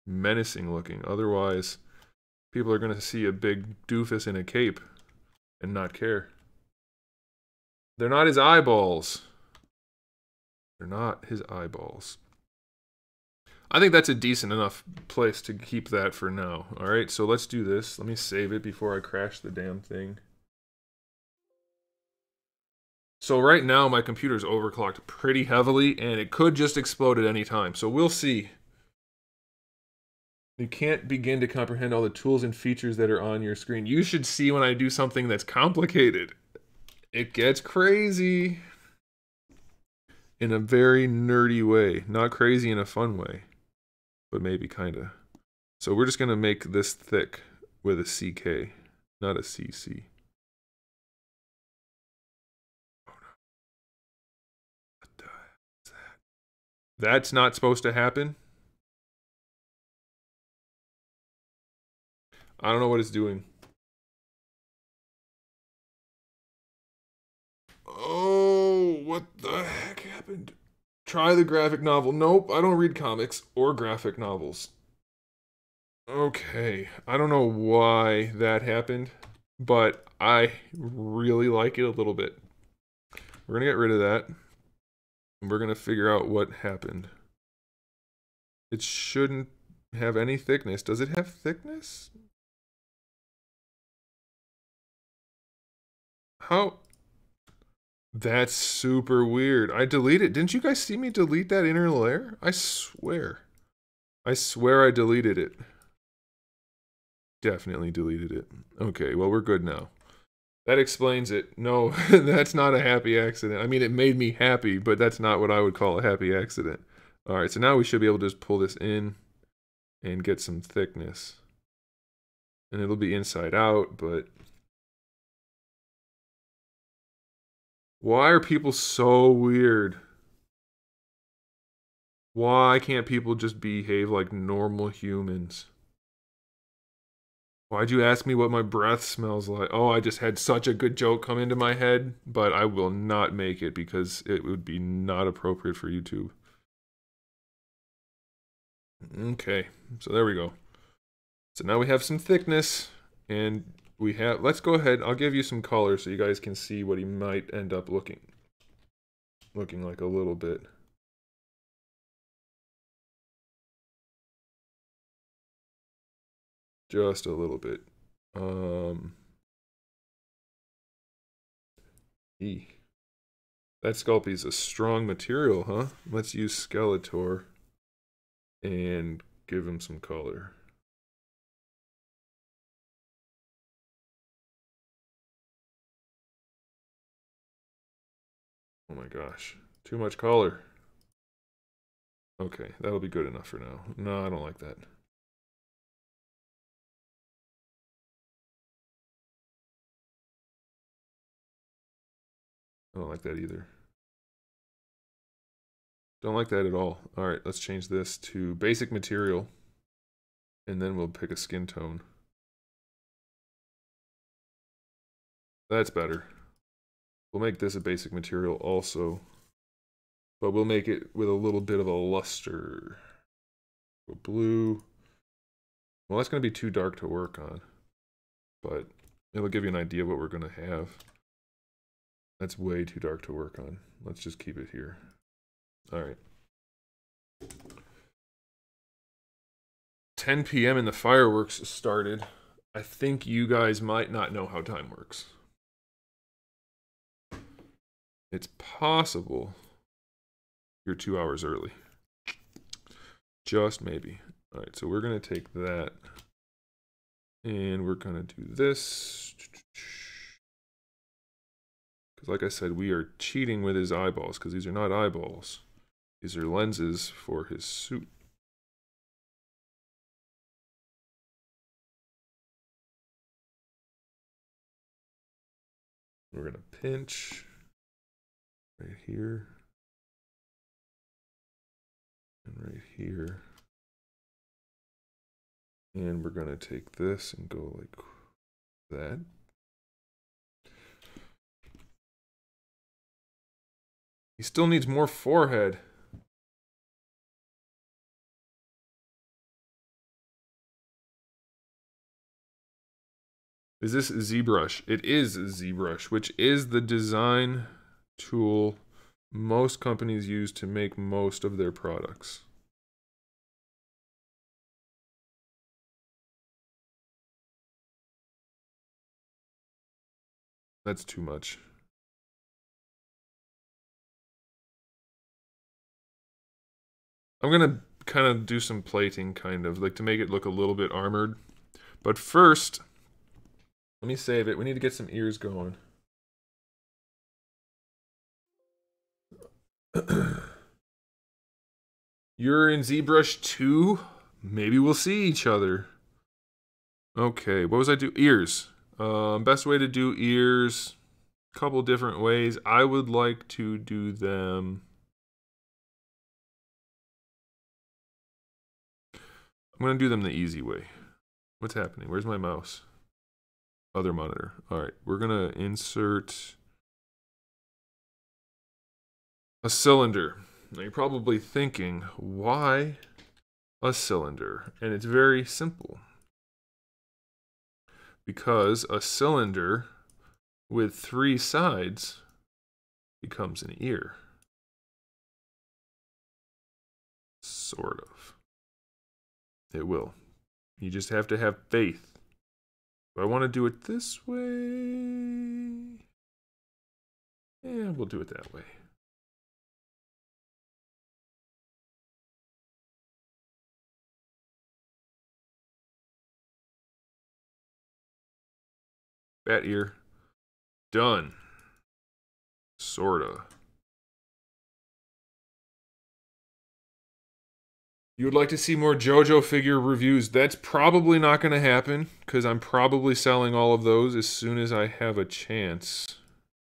menacing looking, otherwise people are going to see a big doofus in a cape and not care. They're not his eyeballs. They're not his eyeballs. I think that's a decent enough place to keep that for now. Alright, so let's do this. Let me save it before I crash the damn thing. So right now my computer's overclocked pretty heavily and it could just explode at any time. So we'll see. You can't begin to comprehend all the tools and features that are on your screen. You should see when I do something that's complicated. It gets crazy. In a very nerdy way. Not crazy in a fun way. But maybe kinda. So we're just gonna make this thick with a CK, not a CC. Oh no. What the heck is that? That's not supposed to happen? I don't know what it's doing. Oh, what the heck happened? Try the graphic novel. Nope, I don't read comics or graphic novels. Okay, I don't know why that happened, but I really like it a little bit. We're gonna get rid of that. And we're gonna figure out what happened. It shouldn't have any thickness. Does it have thickness? How? That's super weird. I deleted. Didn't you guys see me delete that inner layer? I swear. I swear I deleted it. Definitely deleted it. Okay, well, we're good now. That explains it. No, that's not a happy accident. I mean, it made me happy, but that's not what I would call a happy accident. All right, so now we should be able to just pull this in. and get some thickness. And it'll be inside out, but why are people so weird? Why can't people just behave like normal humans? Why'd you ask me what my breath smells like? Oh, I just had such a good joke come into my head, but I will not make it because it would be not appropriate for YouTube. Okay, so there we go. So now we have some thickness, and let's go ahead, I'll give you some color so you guys can see what he might end up looking like a little bit. Just a little bit. That Sculpey's a strong material, huh? Let's use Skeletor and give him some color. Oh my gosh, too much color. Okay, that'll be good enough for now. No, I don't like that. I don't like that either. Don't like that at all. All right, let's change this to basic material, and then we'll pick a skin tone. That's better. We'll make this a basic material also, but we'll make it with a little bit of a luster. Go blue. Well, that's going to be too dark to work on, but it'll give you an idea of what we're going to have. That's way too dark to work on. Let's just keep it here. All right. 10 p.m. and the fireworks started. I think you guys might not know how time works. It's possible you're 2 hours early. Just maybe. All right, so we're going to take that and we're going to do this. Because like I said, we are cheating with his eyeballs because these are not eyeballs. These are lenses for his suit. We're going to pinch right here and right here. And we're going to take this and go like that. He still needs more forehead. Is this ZBrush? It is ZBrush, which is the design tool most companies use to make most of their products. That's too much. I'm gonna kind of do some plating, kind of, like to make it look a little bit armored. But first, let me save it. We need to get some ears going. You're in ZBrush 2? Maybe we'll see each other. Okay, what was I do? Ears. Best way to do ears, couple different ways. I would like to do them. I'm gonna do them the easy way. What's happening? Where's my mouse? Other monitor. All right, we're gonna insert a cylinder. Now you're probably thinking, why a cylinder? And it's very simple. Because a cylinder with 3 sides becomes an ear. Sort of. It will. You just have to have faith. Do I want to do it this way? Yeah, we'll do it that way. Bat ear. Done. Sorta. You would like to see more JoJo figure reviews. That's probably not going to happen because I'm probably selling all of those as soon as I have a chance.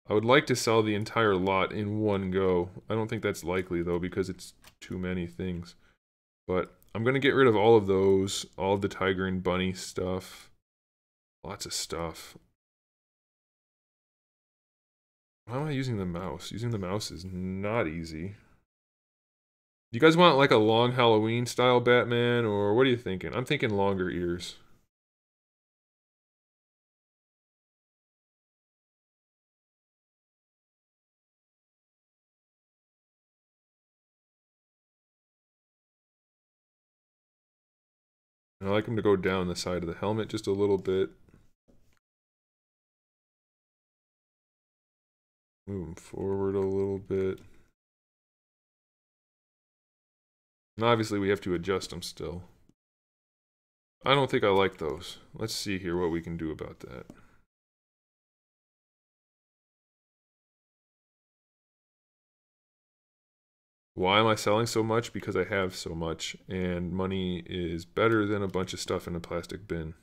I would like to sell the entire lot in one go. I don't think that's likely though because it's too many things. But I'm going to get rid of all of those, all of the Tiger and Bunny stuff. Lots of stuff. Why am I using the mouse? Using the mouse is not easy. Do you guys want like a long Halloween style Batman, or what are you thinking? I'm thinking longer ears. And I like him to go down the side of the helmet just a little bit. Move him forward a little bit. And obviously we have to adjust them still. I don't think I like those. Let's see here what we can do about that. Why am I selling so much? Because I have so much, and money is better than a bunch of stuff in a plastic bin.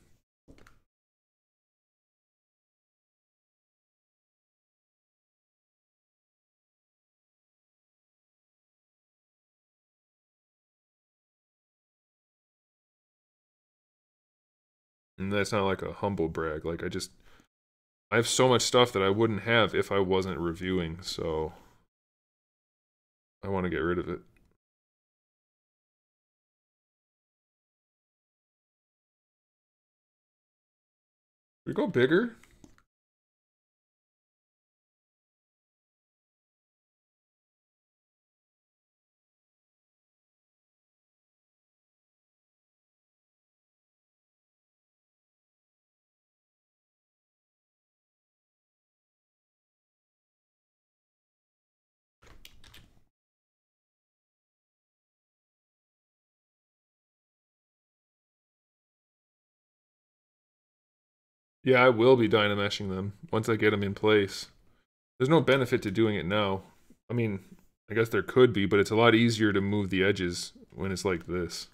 And that's not like a humble brag. Like I have so much stuff that I wouldn't have if I wasn't reviewing, so I want to get rid of it. We go bigger? Yeah, I will be dynameshing them once I get them in place. There's no benefit to doing it now. I mean, I guess there could be, but it's a lot easier to move the edges when it's like this.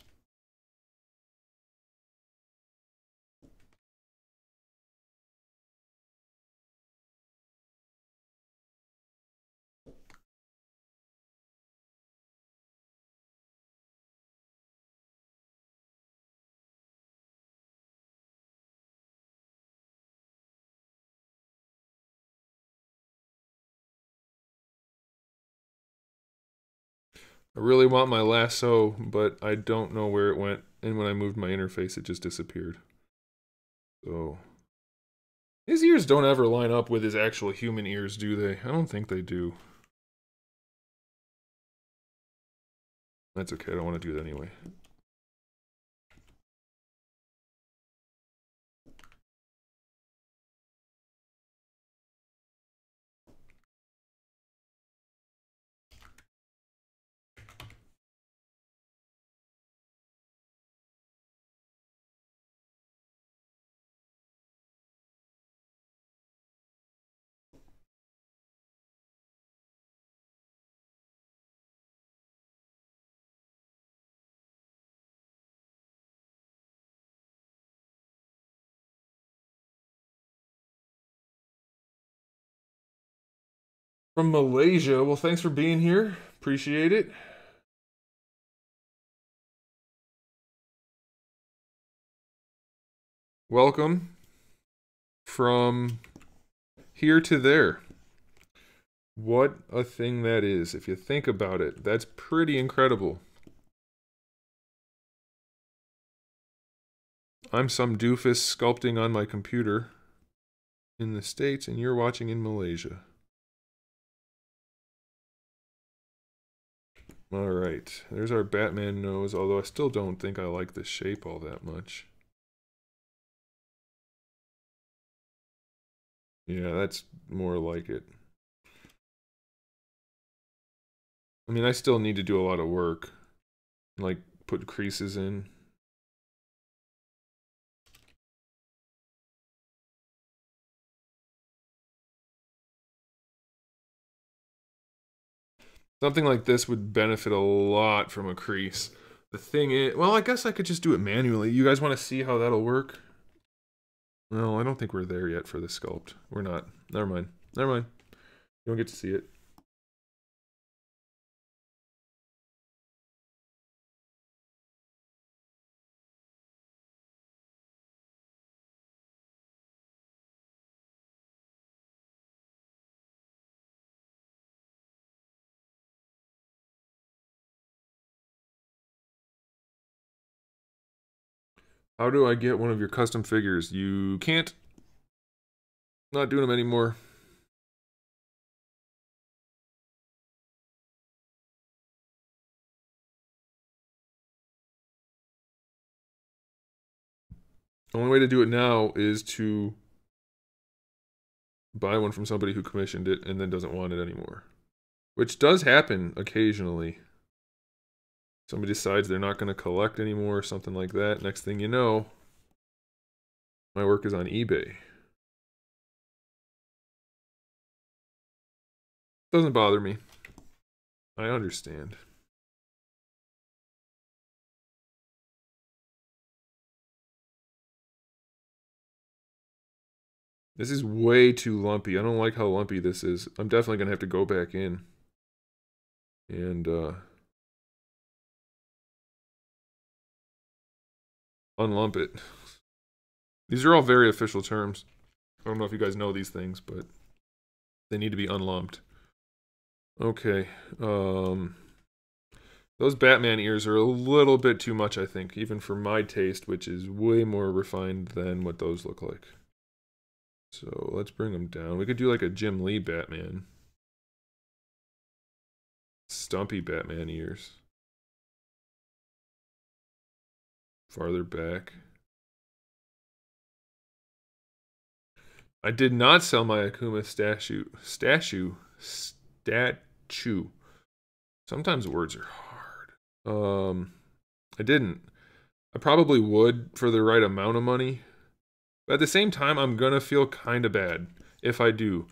I really want my lasso, but I don't know where it went. And when I moved my interface, it just disappeared. So his ears don't ever line up with his actual human ears, do they? I don't think they do. That's okay, I don't want to do that anyway. From Malaysia, well, thanks for being here. Appreciate it. Welcome from here to there. What a thing that is. If you think about it, that's pretty incredible. I'm some doofus sculpting on my computer in the States, and you're watching in Malaysia. Alright, there's our Batman nose, although I still don't think I like the shape all that much. Yeah, that's more like it. I mean, I still need to do a lot of work. Like, put creases in. Something like this would benefit a lot from a crease. The thing is, well, I guess I could just do it manually. You guys want to see how that'll work? No, I don't think we're there yet for the sculpt. We're not. Never mind. Never mind. You don't get to see it. How do I get one of your custom figures? You can't. Not doing them anymore. The only way to do it now is to buy one from somebody who commissioned it and then doesn't want it anymore. Which does happen occasionally. Somebody decides they're not going to collect anymore or something like that. Next thing you know, my work is on eBay. Doesn't bother me. I understand. This is way too lumpy. I don't like how lumpy this is. I'm definitely going to have to go back in and unlump it. These are all very official terms. I don't know if you guys know these things, but they need to be unlumped. Okay. Those Batman ears are a little bit too much, I think, even for my taste, which is way more refined than what those look like. So let's bring them down. We could do like a Jim Lee Batman. Stumpy Batman ears. Farther back. I did not sell my Akuma statue. Sometimes words are hard. I didn't. I probably would for the right amount of money. But at the same time, I'm gonna feel kind of bad if I do.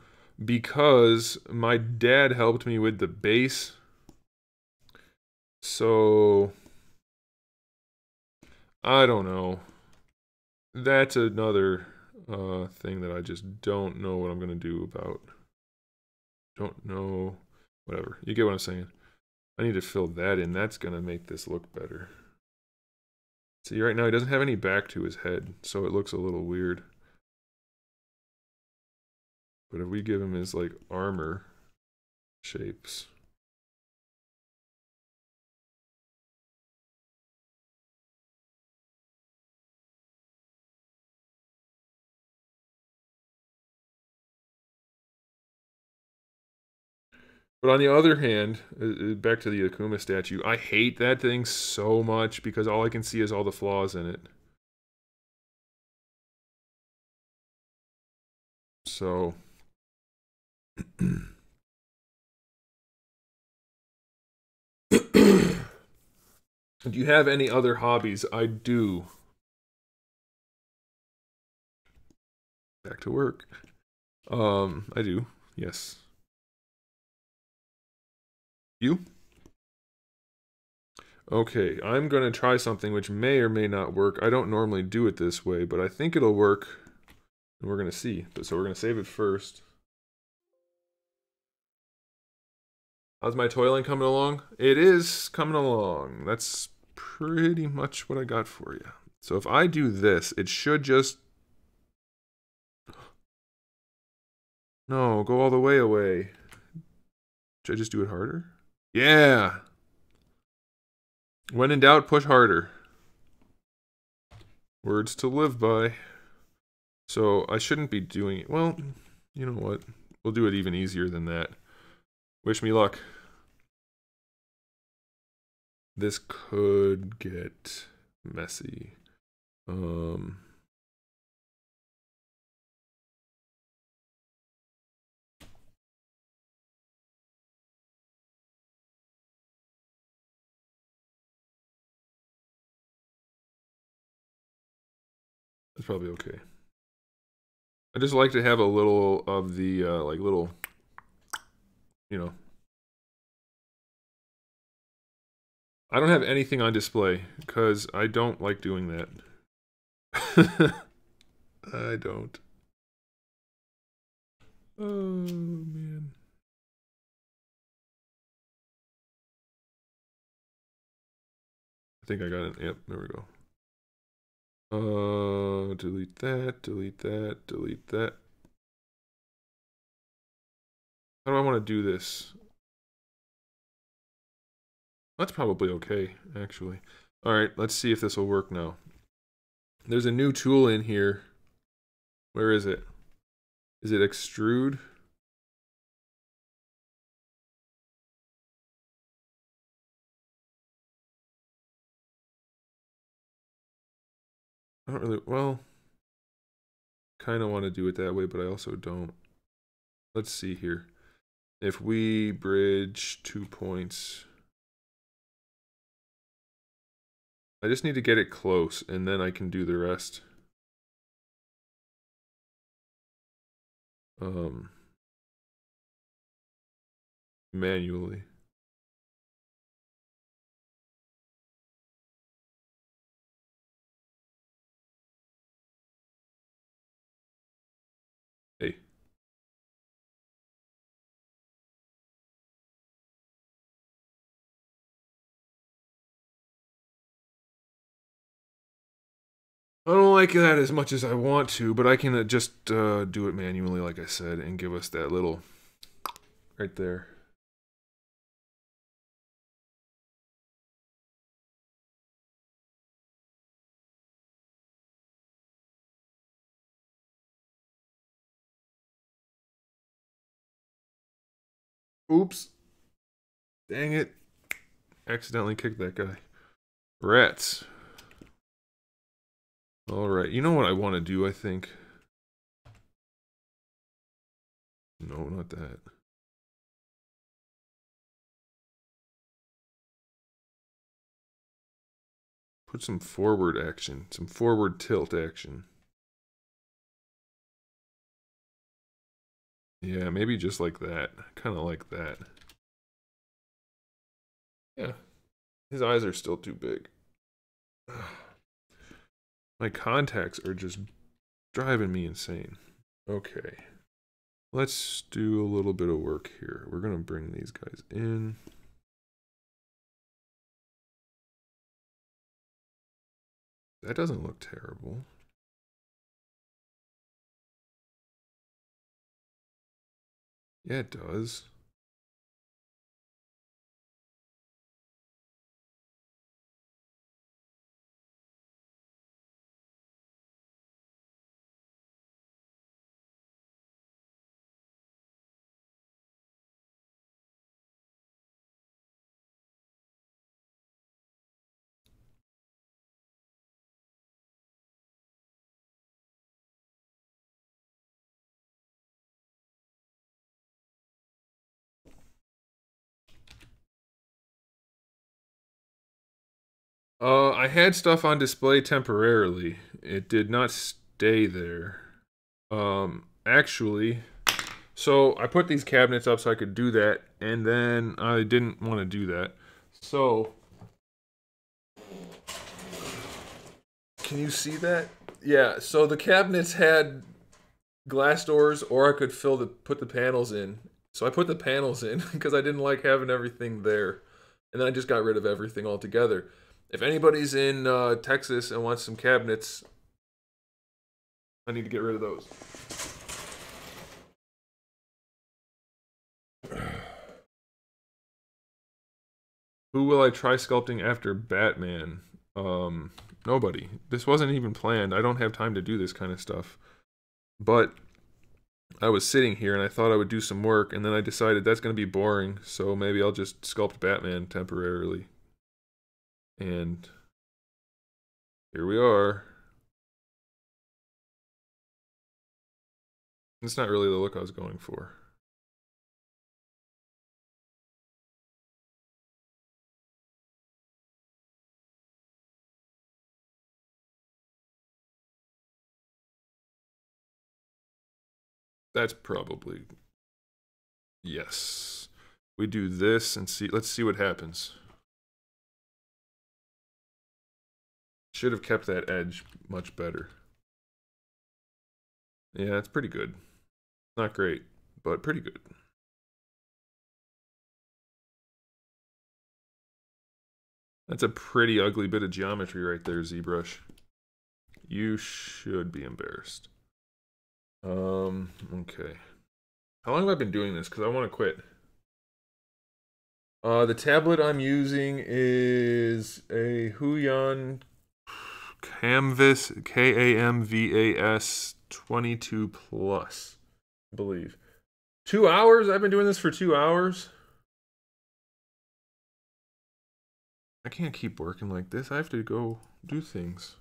Because my dad helped me with the base. So I don't know. That's another thing that I just don't know what I'm gonna do about. Don't know. Whatever. You get what I'm saying. I need to fill that in. That's gonna make this look better. See, right now he doesn't have any back to his head, so it looks a little weird. But if we give him his, like, armor shapes. But on the other hand, back to the Akuma statue, I hate that thing so much because all I can see is all the flaws in it. So... Do you have any other hobbies? I do. Back to work. I do. Yes. You? Okay, I'm gonna try something which may or may not work. I don't normally do it this way, but I think it'll work. And we're gonna see. So we're gonna save it first. How's my toiling coming along? It is coming along. That's pretty much what I got for you. So if I do this, it should just... No, go all the way away. Should I just do it harder? Yeah! When in doubt, push harder. Words to live by. So I shouldn't be doing it. Well, you know what? We'll do it even easier than that. Wish me luck. This could get messy. That's probably okay. I just like to have a little of the, like, little, you know, I don't have anything on display because I don't like doing that. I don't. Oh, man. I think I got it. Yep, there we go. Delete that, delete that, delete that. How do I want to do this? That's probably okay, actually. All right, let's see if this will work now. There's a new tool in here. Where is it? Is it extrude? I don't really, well, kind of want to do it that way, but I also don't. Let's see here. If we bridge 2 points, I just need to get it close and then I can do the rest. Manually. Hey. I don't like that as much as I want to, but I can just do it manually, like I said, and give us that little right there. Oops. Dang it. Accidentally kicked that guy. Rats. Alright, you know what I want to do, I think? No, not that. Put some forward action, some forward tilt action. Yeah, maybe just like that. Kind of like that. Yeah. His eyes are still too big. My contacts are just driving me insane. Okay. Let's do a little bit of work here. We're going to bring these guys in. That doesn't look terrible. Yeah, it does. I had stuff on display temporarily. It did not stay there. Actually, so I put these cabinets up so I could do that, and then I didn't want to do that. So, can you see that? Yeah, so the cabinets had glass doors, or I could put the panels in. So I put the panels in because I didn't like having everything there, and then I just got rid of everything altogether. If anybody's in Texas and wants some cabinets, I need to get rid of those. Who will I try sculpting after Batman? Nobody. This wasn't even planned. I don't have time to do this kind of stuff. But I was sitting here and I thought I would do some work, and then I decided that's going to be boring, so maybe I'll just sculpt Batman temporarily. And here we are. It's not really the look I was going for. That's probably... Yes. We do this and see. Let's see what happens. Should have kept that edge much better. Yeah, it's pretty good. Not great, but pretty good. That's a pretty ugly bit of geometry right there, ZBrush. You should be embarrassed. Okay. How long have I been doing this? Because I want to quit. The tablet I'm using is a Huion Canvas, Kamvas 22 Plus, I believe. 2 hours? I've been doing this for 2 hours? I can't keep working like this. I have to go do things.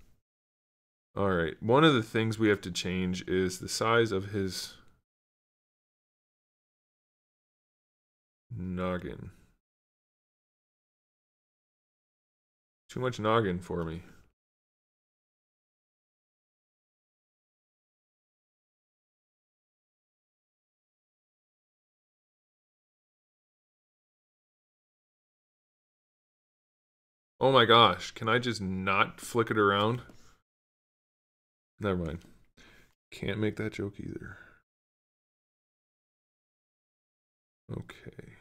Alright, one of the things we have to change is the size of his noggin. Too much noggin for me. Oh my gosh, can I just not flick it around? Never mind. Can't make that joke either. Okay.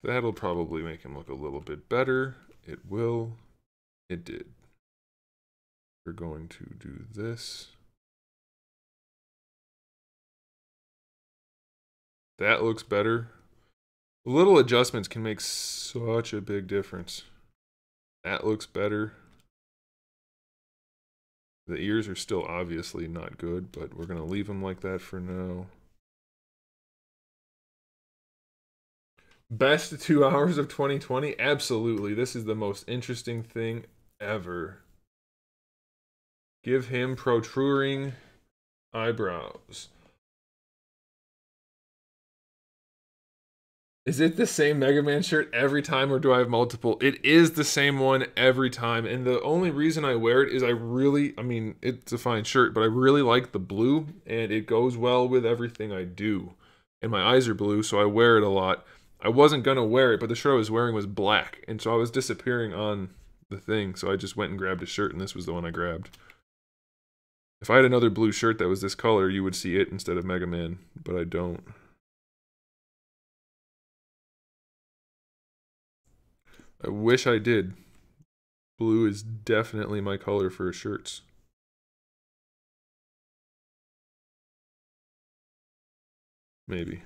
That'll probably make him look a little bit better. It will. It did. We're going to do this. That looks better. Little adjustments can make such a big difference. That looks better. The ears are still obviously not good, but we're going to leave them like that for now. Best 2 hours of 2020? Absolutely. This is the most interesting thing ever. Give him protruding eyebrows. Is it the same Mega Man shirt every time, or do I have multiple? It is the same one every time, and the only reason I wear it is I mean, it's a fine shirt, but I really like the blue, and it goes well with everything I do. And my eyes are blue, so I wear it a lot. I wasn't gonna wear it, but the shirt I was wearing was black, and so I was disappearing on the thing, so I just went and grabbed a shirt, and this was the one I grabbed. If I had another blue shirt that was this color, you would see it instead of Mega Man, but I don't. I wish I did. Blue is definitely my color for shirts. Maybe.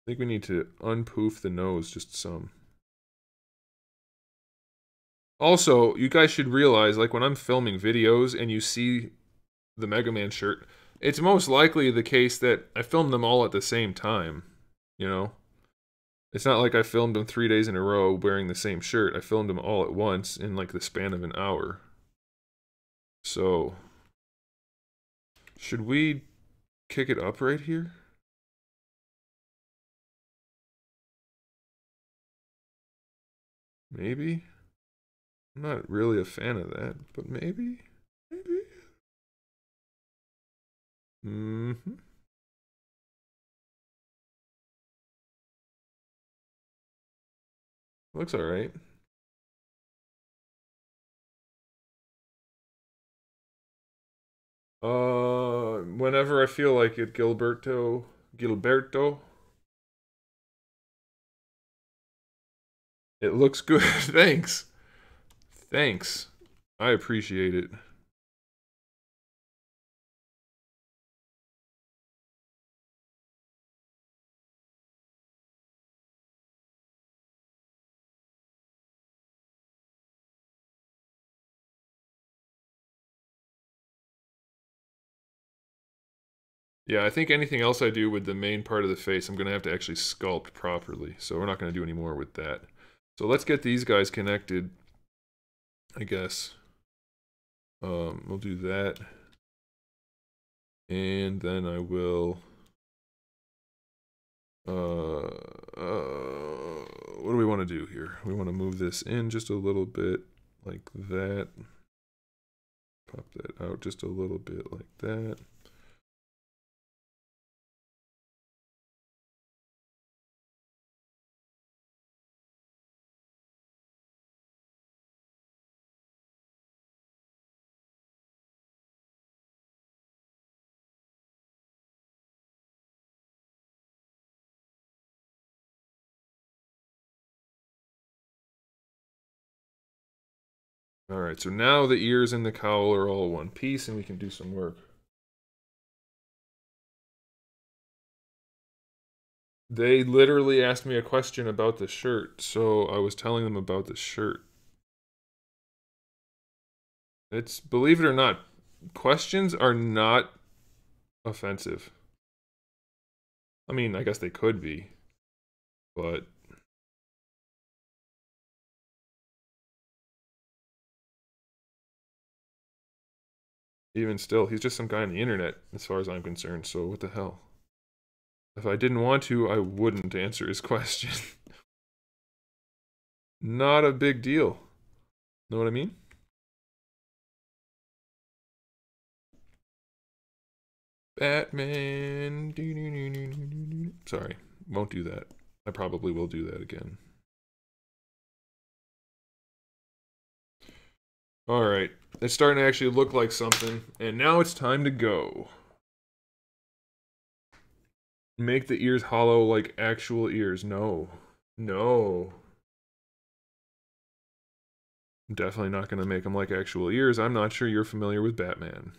I think we need to unpoof the nose just some. Also, you guys should realize, like, when I'm filming videos and you see the Mega Man shirt, it's most likely the case that I filmed them all at the same time, you know? It's not like I filmed them 3 days in a row wearing the same shirt. I filmed them all at once in, like, the span of an hour. So, should we kick it up right here? Maybe? I'm not really a fan of that, but maybe? Maybe? Mm-hmm. Looks alright. Whenever I feel like it, Gilberto. It looks good. Thanks. Thanks. I appreciate it. Yeah, I think anything else I do with the main part of the face, I'm going to have to actually sculpt properly. So we're not going to do any more with that. So let's get these guys connected, I guess. We'll do that. And then I will... what do we want to do here? We want to move this in just a little bit like that. Pop that out just a little bit like that. Alright, so now the ears and the cowl are all one piece and we can do some work. They literally asked me a question about the shirt, so I was telling them about the shirt. It's, believe it or not, questions are not offensive. I mean, I guess they could be, but even still, he's just some guy on the internet, as far as I'm concerned, so what the hell? If I didn't want to, I wouldn't answer his question. Not a big deal. Know what I mean? Batman. Sorry, won't do that. I probably will do that again. Alright, it's starting to actually look like something, and now it's time to go. Make the ears hollow like actual ears. No. No. I'm definitely not going to make them like actual ears. I'm not sure you're familiar with Batman.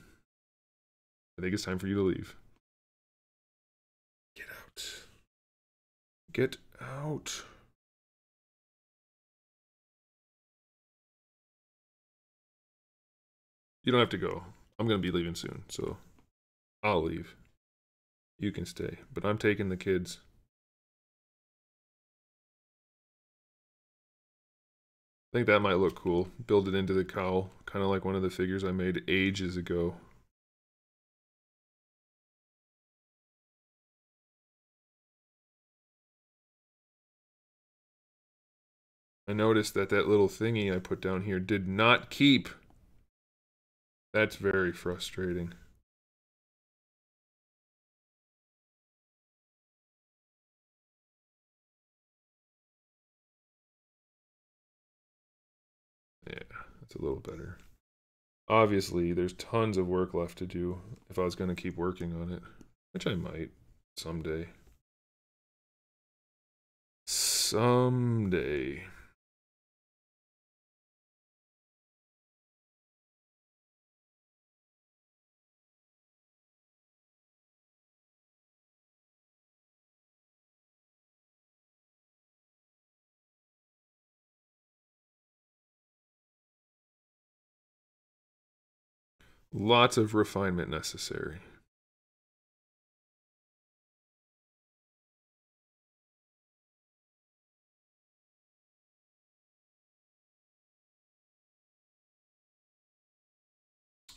I think it's time for you to leave. Get out. Get out. You don't have to go. I'm going to be leaving soon, so I'll leave. You can stay, but I'm taking the kids. I think that might look cool. Build it into the cowl, kind of like one of the figures I made ages ago. I noticed that that little thingy I put down here did not keep. That's very frustrating. Yeah, that's a little better. Obviously, there's tons of work left to do if I was going to keep working on it, which I might someday. Someday. Lots of refinement necessary.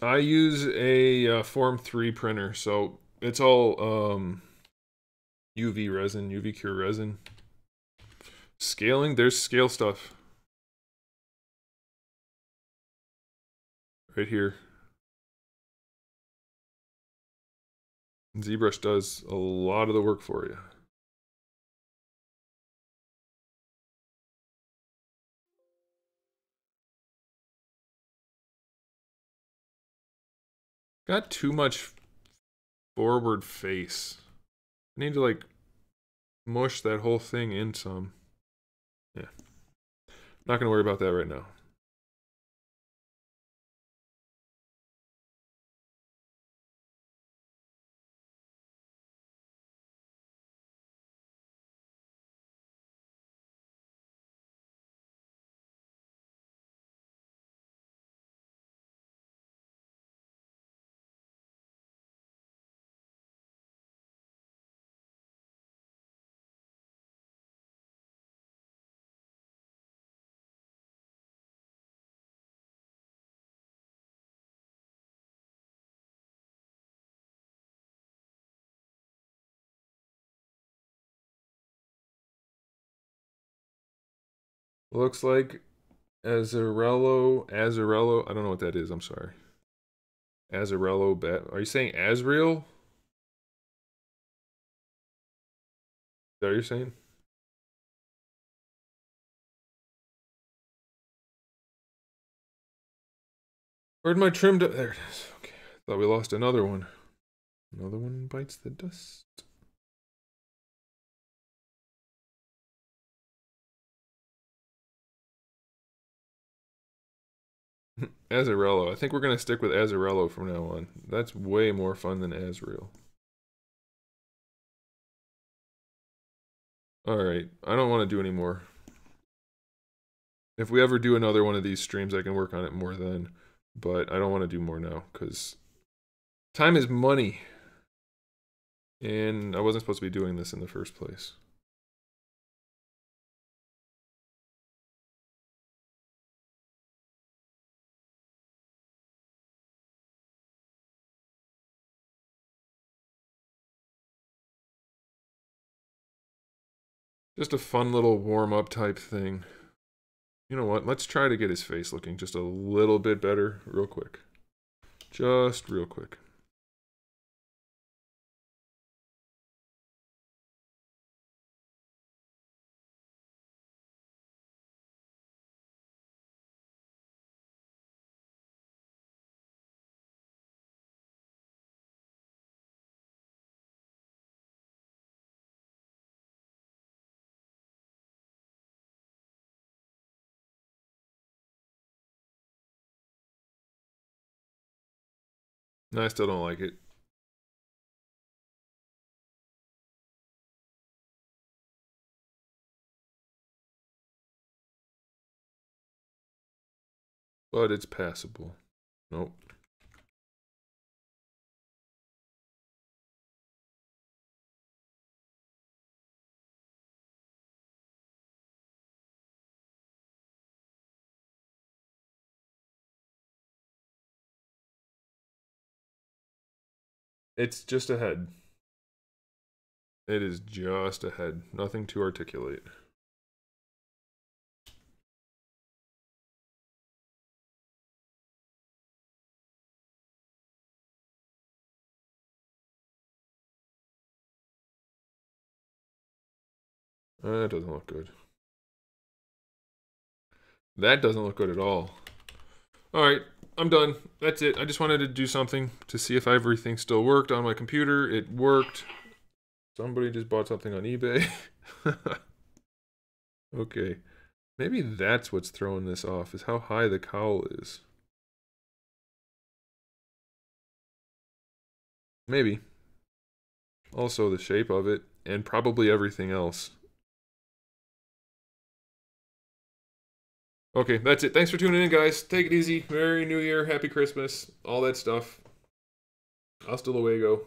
I use a Form 3 printer, so it's all UV resin, UV cure resin. Scaling, there's scale stuff. Right here. ZBrush does a lot of the work for you. Got too much forward face. I need to like mush that whole thing in some. Yeah. Not gonna worry about that right now. Looks like Azarello, I don't know what that is, I'm sorry. Azarello bat. Are you saying Azrael? Is that what you're saying? Where'd my trim there it is. Okay. Thought we lost another one. Another one bites the dust. Azarello. I think we're going to stick with Azarello from now on. That's way more fun than Azrael. Alright, I don't want to do any more. If we ever do another one of these streams, I can work on it more then. But I don't want to do more now, because time is money. And I wasn't supposed to be doing this in the first place. Just a fun little warm-up type thing. You know what? Let's try to get his face looking just a little bit better real quick. Just real quick. No, I still don't like it. But it's passable. Nope. It's just a head. It is just a head. Nothing to articulate. That doesn't look good. That doesn't look good at all. Alright, I'm done. That's it. I just wanted to do something to see if everything still worked on my computer. It worked. Somebody just bought something on eBay. Okay. Maybe that's what's throwing this off, is how high the cowl is. Maybe. Also the shape of it, and probably everything else. Okay, that's it. Thanks for tuning in, guys. Take it easy. Merry New Year, Happy Christmas, all that stuff. Hasta luego.